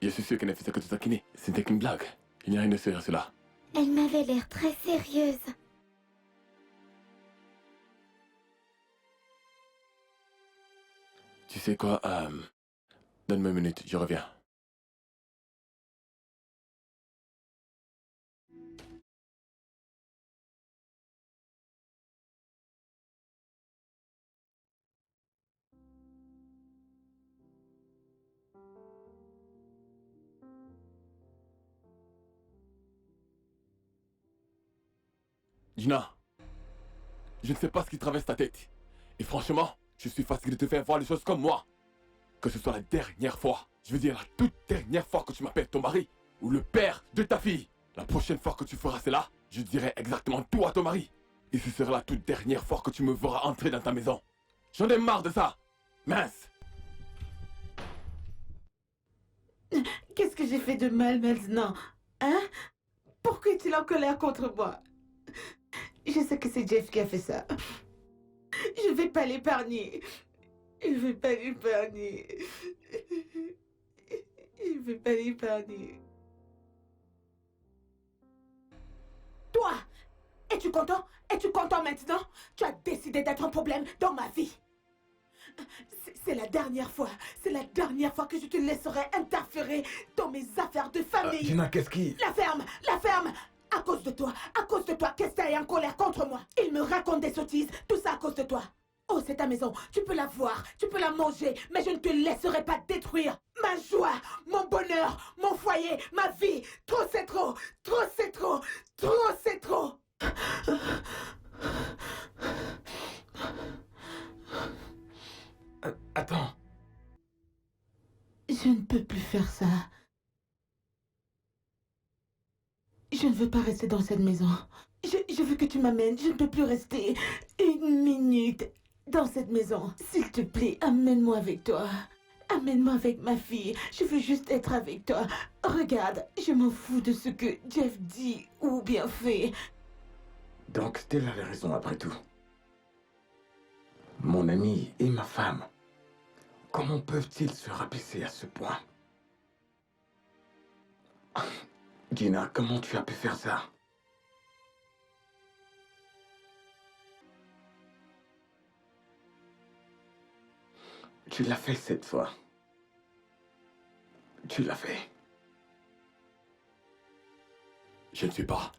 Je suis sûr qu'elle ne faisait que te taquiner. C'était qu'une blague. Il n'y a rien de sérieux à cela. elle m'avait l'air très sérieuse. Tu sais quoi, donne-moi une minute, je reviens. Gina, je ne sais pas ce qui traverse ta tête. Et franchement, je suis fatigué de te faire voir les choses comme moi. Que ce soit la dernière fois, je veux dire la toute dernière fois que tu m'appelles ton mari, ou le père de ta fille. La prochaine fois que tu feras cela, je dirai exactement tout à ton mari. Et ce sera la toute dernière fois que tu me verras entrer dans ta maison. J'en ai marre de ça. Mince. Qu'est-ce que j'ai fait de mal maintenant? Hein? Pourquoi es-tu en colère contre moi? Je sais que c'est Jeff qui a fait ça. Je vais pas l'épargner. Je vais pas l'épargner. Je vais pas l'épargner. Toi, es-tu content? Es-tu content maintenant? Tu as décidé d'être un problème dans ma vie. C'est la dernière fois. C'est la dernière fois que je te laisserai interférer dans mes affaires de famille. Gina, qu'est-ce qui... La ferme! La ferme! À cause de toi, Kesta est en colère contre moi. Il me raconte des sottises, tout ça à cause de toi. Oh, c'est ta maison, tu peux la voir, tu peux la manger, mais je ne te laisserai pas détruire ma joie, mon bonheur, mon foyer, ma vie. Trop c'est trop, trop c'est trop, trop c'est trop. Attends. Je ne peux plus faire ça. Je ne veux pas rester dans cette maison. Je veux que tu m'amènes. Je ne peux plus rester une minute dans cette maison. S'il te plaît, amène-moi avec toi. Amène-moi avec ma fille. Je veux juste être avec toi. Regarde, je m'en fous de ce que Jeff dit ou bien fait. Donc Stella avait raison après tout. Mon ami et ma femme. Comment peuvent-ils se rabaisser à ce point? Gina, comment tu as pu faire ça? Tu l'as fait cette fois. Tu l'as fait. Je ne suis pas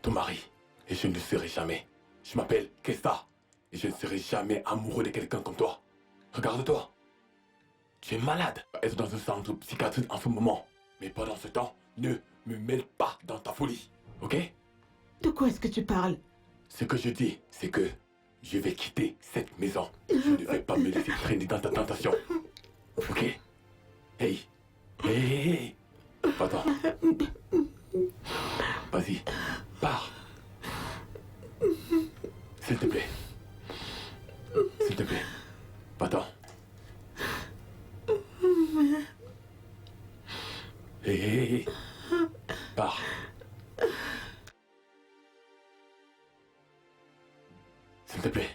ton mari. Et je ne le serai jamais. Je m'appelle Kesta. Et je ne serai jamais amoureux de quelqu'un comme toi. Regarde-toi. Tu es malade. Être dans un centre psychiatrique en ce moment. Mais pendant ce temps, ne me mêle pas dans ta folie. Ok? De quoi est-ce que tu parles? Ce que je dis, c'est que je vais quitter cette maison. Je ne vais pas me laisser traîner dans ta tentation. Ok? Hey. Hey, hey, hey. Va-t'en. Vas-y. Pars. S'il te plaît. S'il te plaît. Va-t'en. Hey, hey, hey. Pars. S'il te plaît.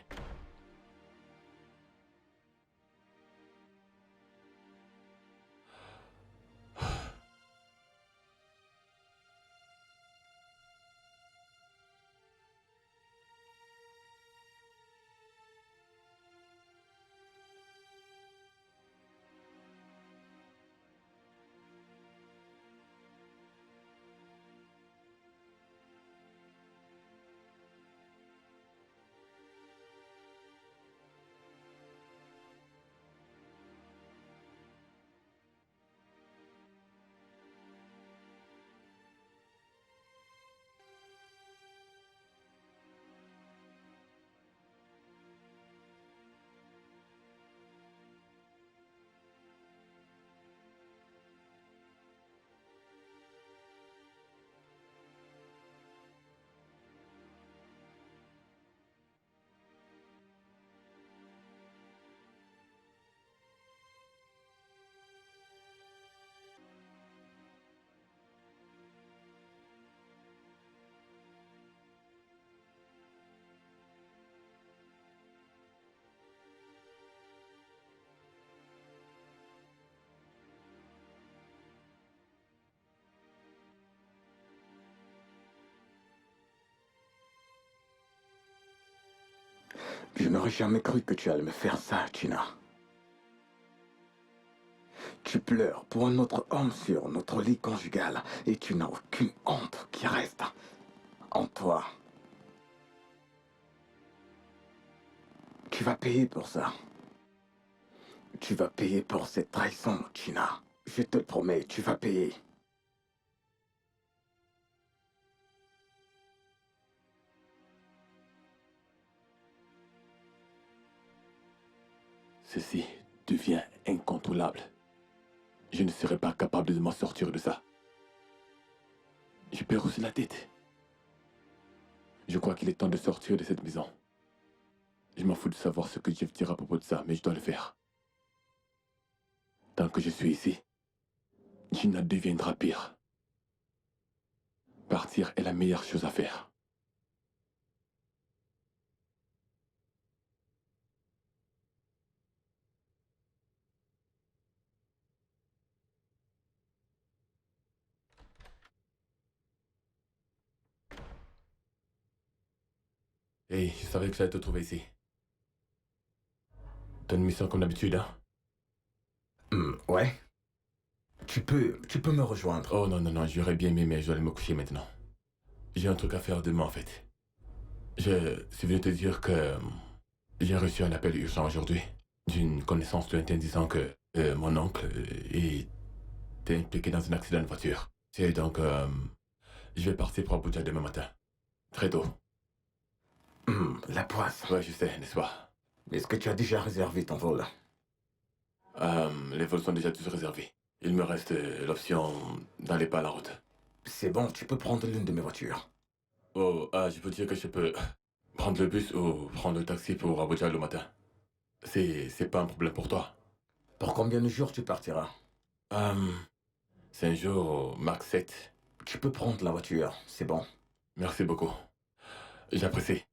Je n'aurais jamais cru que tu allais me faire ça, Gina. Tu pleures pour un autre homme sur notre lit conjugal et tu n'as aucune honte qui reste en toi. Tu vas payer pour ça. Tu vas payer pour cette trahison, Gina. Je te le promets, tu vas payer. Ceci devient incontrôlable. Je ne serai pas capable de m'en sortir de ça. Je perds aussi la tête. Je crois qu'il est temps de sortir de cette maison. Je m'en fous de savoir ce que Jeff dira à propos de ça, mais je dois le faire. Tant que je suis ici, Gina deviendra pire. Partir est la meilleure chose à faire. Hey, je savais que j'allais te trouver ici. T'as une mission comme d'habitude, hein? Ouais. Tu peux me rejoindre. Oh non, non, non, j'aurais bien aimé, mais je dois aller me coucher maintenant. J'ai un truc à faire demain, en fait. Je suis venu te dire que j'ai reçu un appel urgent aujourd'hui d'une connaissance lointaine disant que mon oncle est impliqué dans un accident de voiture. Et donc, je vais partir pour Abuja demain matin. Très tôt. La poisse. Ouais, je sais, n'est-ce pas? Est-ce que tu as déjà réservé ton vol? Les vols sont déjà tous réservés. Il me reste l'option d'aller pas à la route. C'est bon, tu peux prendre l'une de mes voitures. Oh, je peux dire que je peux prendre le bus ou prendre le taxi pour Abuja le matin. C'est pas un problème pour toi. Pour combien de jours tu partiras? 5 jours, max 7. Tu peux prendre la voiture, c'est bon. Merci beaucoup. J'apprécie.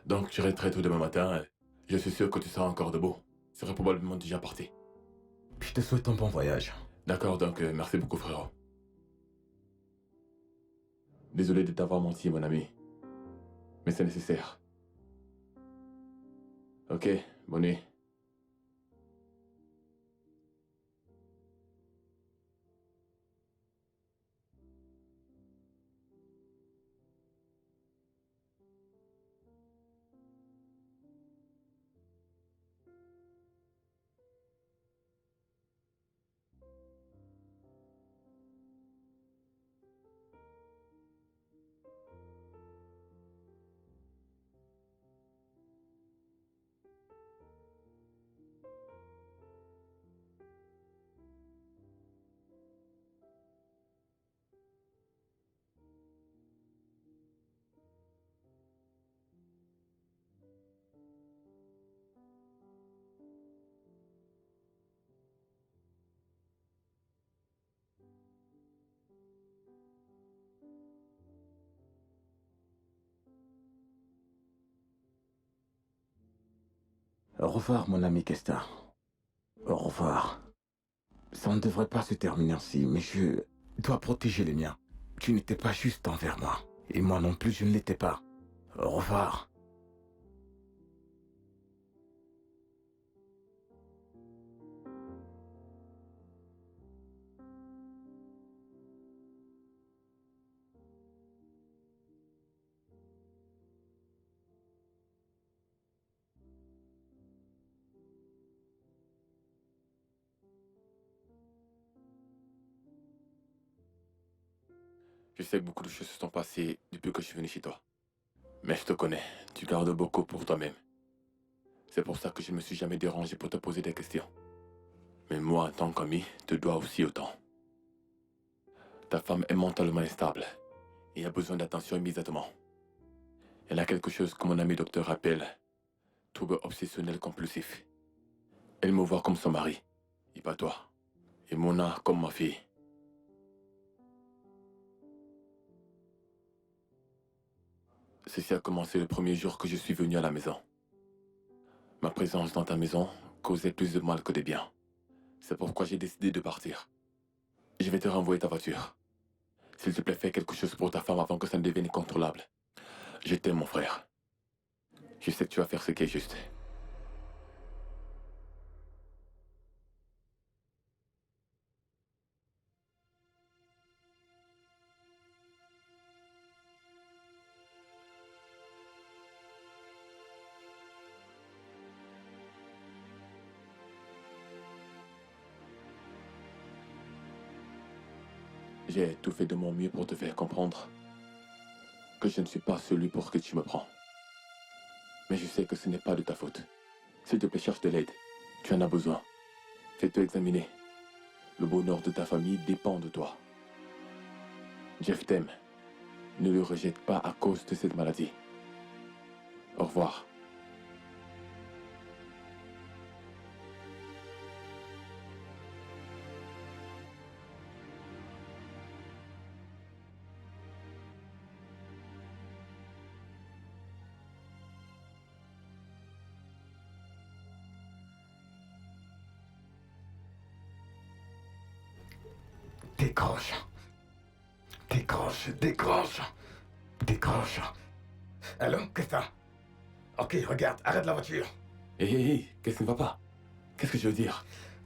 Donc, tu irai très tôt demain matin. Je suis sûr que tu seras encore debout. Tu seras probablement déjà parti. Je te souhaite un bon voyage. D'accord, donc merci beaucoup, frérot. Désolé de t'avoir menti, mon ami. Mais c'est nécessaire. Ok, bonne nuit. Au revoir, mon ami Kesta. Au revoir. Ça ne devrait pas se terminer ainsi, mais je dois protéger les miens. Tu n'étais pas juste envers moi. Et moi non plus, je ne l'étais pas. Au revoir. Je sais que beaucoup de choses se sont passées depuis que je suis venu chez toi. Mais je te connais, tu gardes beaucoup pour toi-même. C'est pour ça que je ne me suis jamais dérangé pour te poser des questions. Mais moi, en tant qu'ami, te dois aussi autant. Ta femme est mentalement instable et a besoin d'attention immédiatement. Elle a quelque chose que mon ami docteur appelle trouble obsessionnel compulsif. Elle me voit comme son mari, et pas toi. Et Mona comme ma fille. Ceci a commencé le premier jour que je suis venu à la maison. Ma présence dans ta maison causait plus de mal que de bien. C'est pourquoi j'ai décidé de partir. Je vais te renvoyer ta voiture. S'il te plaît, fais quelque chose pour ta femme avant que ça ne devienne incontrôlable. Je t'aime, mon frère. Je sais que tu vas faire ce qui est juste. j'ai tout fait de mon mieux pour te faire comprendre que je ne suis pas celui pour que tu me prends. Mais je sais que ce n'est pas de ta faute. S'il te plaît, cherche de l'aide. Tu en as besoin. Fais-toi examiner. Le bonheur de ta famille dépend de toi. Jeff t'aime. Ne le rejette pas à cause de cette maladie. Au revoir. Décroche. Décroche, décroche. Décroche. Allô, qu'est-ce que t'as? Ok, regarde, arrête la voiture. Hé, qu'est-ce qui ne va pas? Qu'est-ce que je veux dire?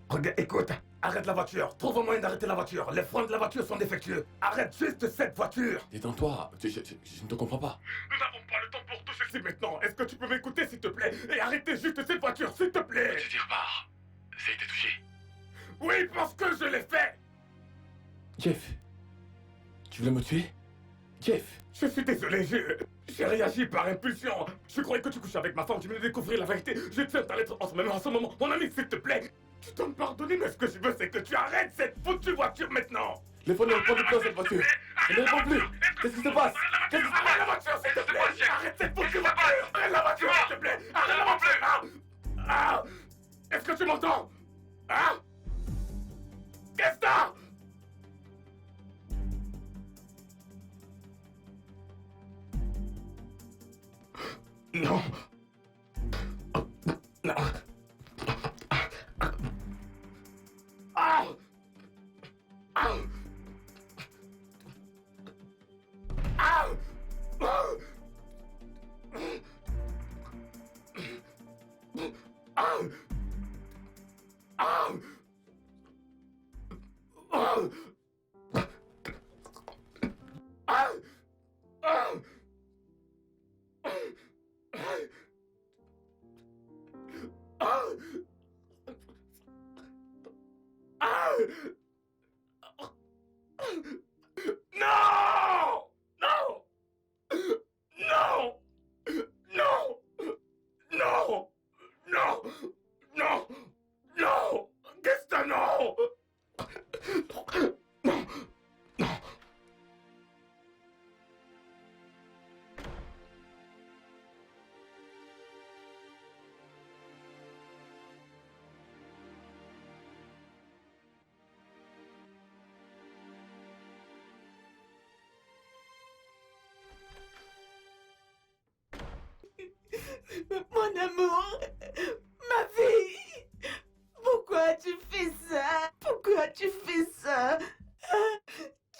Regarde, écoute, arrête la voiture. Trouve un moyen d'arrêter la voiture. Les freins de la voiture sont défectueux. Arrête juste cette voiture. Détends-toi, je ne te comprends pas. Nous n'avons pas le temps pour tout ceci maintenant. Est-ce que tu peux m'écouter, s'il te plaît? Et arrêter juste cette voiture, s'il te plaît. Tu tires pas. Ça a été touché. Oui, parce que je l'ai fait. Jeff, tu voulais me tuer? Jeff, Je suis désolé, j'ai réagi par impulsion. Je croyais que tu couchais avec ma femme, tu venais de découvrir la vérité. Je tiens ta lettre en ce moment. Mon ami, s'il te plaît. Tu dois me pardonner, mais ce que je veux, c'est que tu arrêtes cette foutue voiture maintenant. les fonds ne répondent plus à cette voiture. Elle ne répond plus. Qu'est-ce qui se passe? Qu'est-ce qui se passe? Arrête la voiture, s'il te plaît. Arrête cette foutue voiture. Arrête la voiture, s'il te plaît. Arrête la voiture. Ah. Est-ce que tu m'entends? Hein? Qu'est-ce que t'as? Non. Non. Ah! Ah! Ah! Ah! Ah! Ah! Ah! Ah! No! No! No! No! No! No! No! No! Qu'est-ce que non? Non! Non! Mon amour, ma fille, pourquoi tu fais ça? Pourquoi tu fais ça?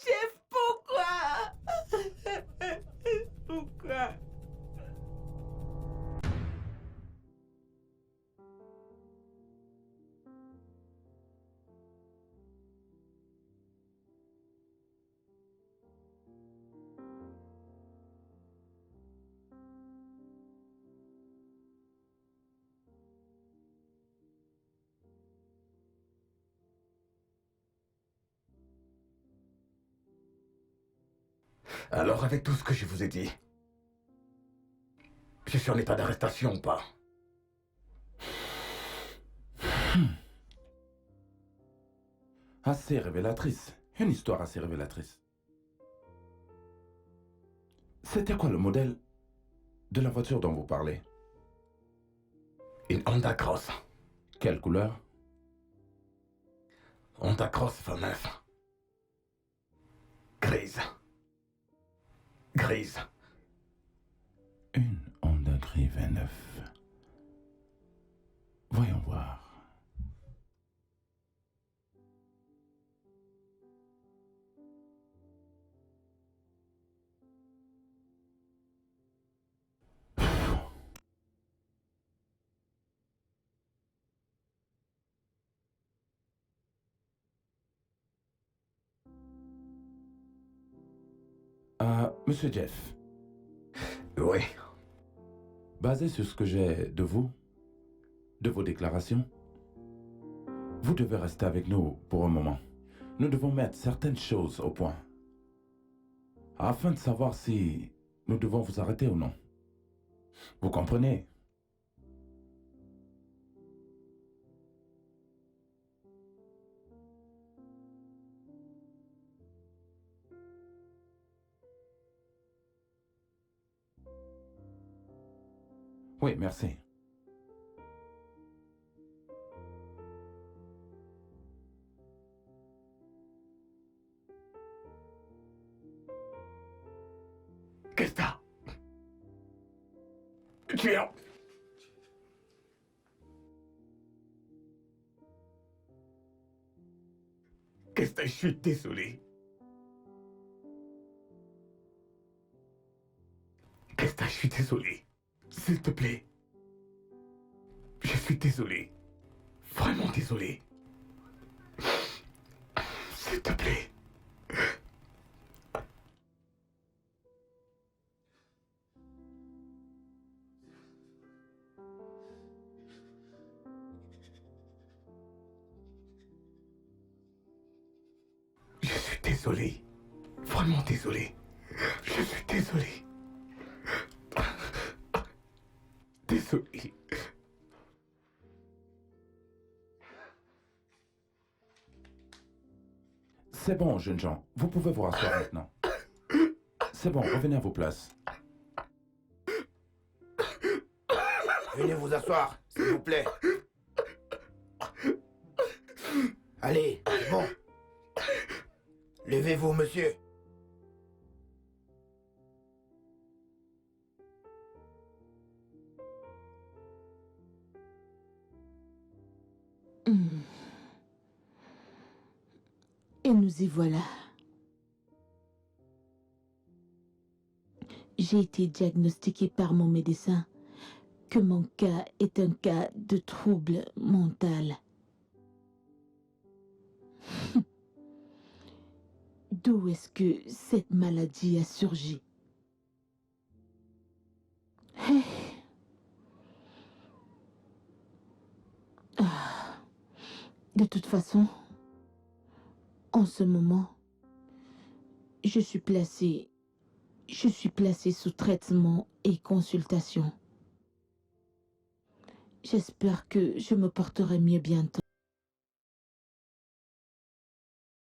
Jeff, pourquoi? Pourquoi? Alors, avec tout ce que je vous ai dit, je suis en état d'arrestation ou pas? Assez révélatrice. Une histoire assez révélatrice. C'était quoi le modèle de la voiture dont vous parlez? Une Honda Cross. Quelle couleur? Honda Cross 29. Grise. Grise. Une Honda Gris 29. Voyons voir. Monsieur Jeff, Oui. basé sur ce que j'ai de vous, de vos déclarations, vous devez rester avec nous pour un moment. nous devons mettre certaines choses au point afin de savoir si nous devons vous arrêter ou non. Vous comprenez? Oui, merci. Qu'est-ce que t'as? Tu es en... Qu'est-ce que t'as? Je suis désolé. Qu'est-ce que t'as? Je suis désolé. S'il te plaît. Je suis désolé. Vraiment désolé. S'il te plaît. Je suis désolé. Vraiment désolé. Je suis désolé. Désolé. C'est bon, jeunes gens. Vous pouvez vous rasseoir maintenant. C'est bon, revenez à vos places. Venez vous asseoir, s'il vous plaît. Allez, c'est bon. Levez-vous, monsieur. Et nous y voilà. J'ai été diagnostiquée par mon médecin que mon cas est un cas de trouble mental. D'où est-ce que cette maladie a surgi? De toute façon, en ce moment, je suis placée sous traitement et consultation. J'espère que je me porterai mieux bientôt.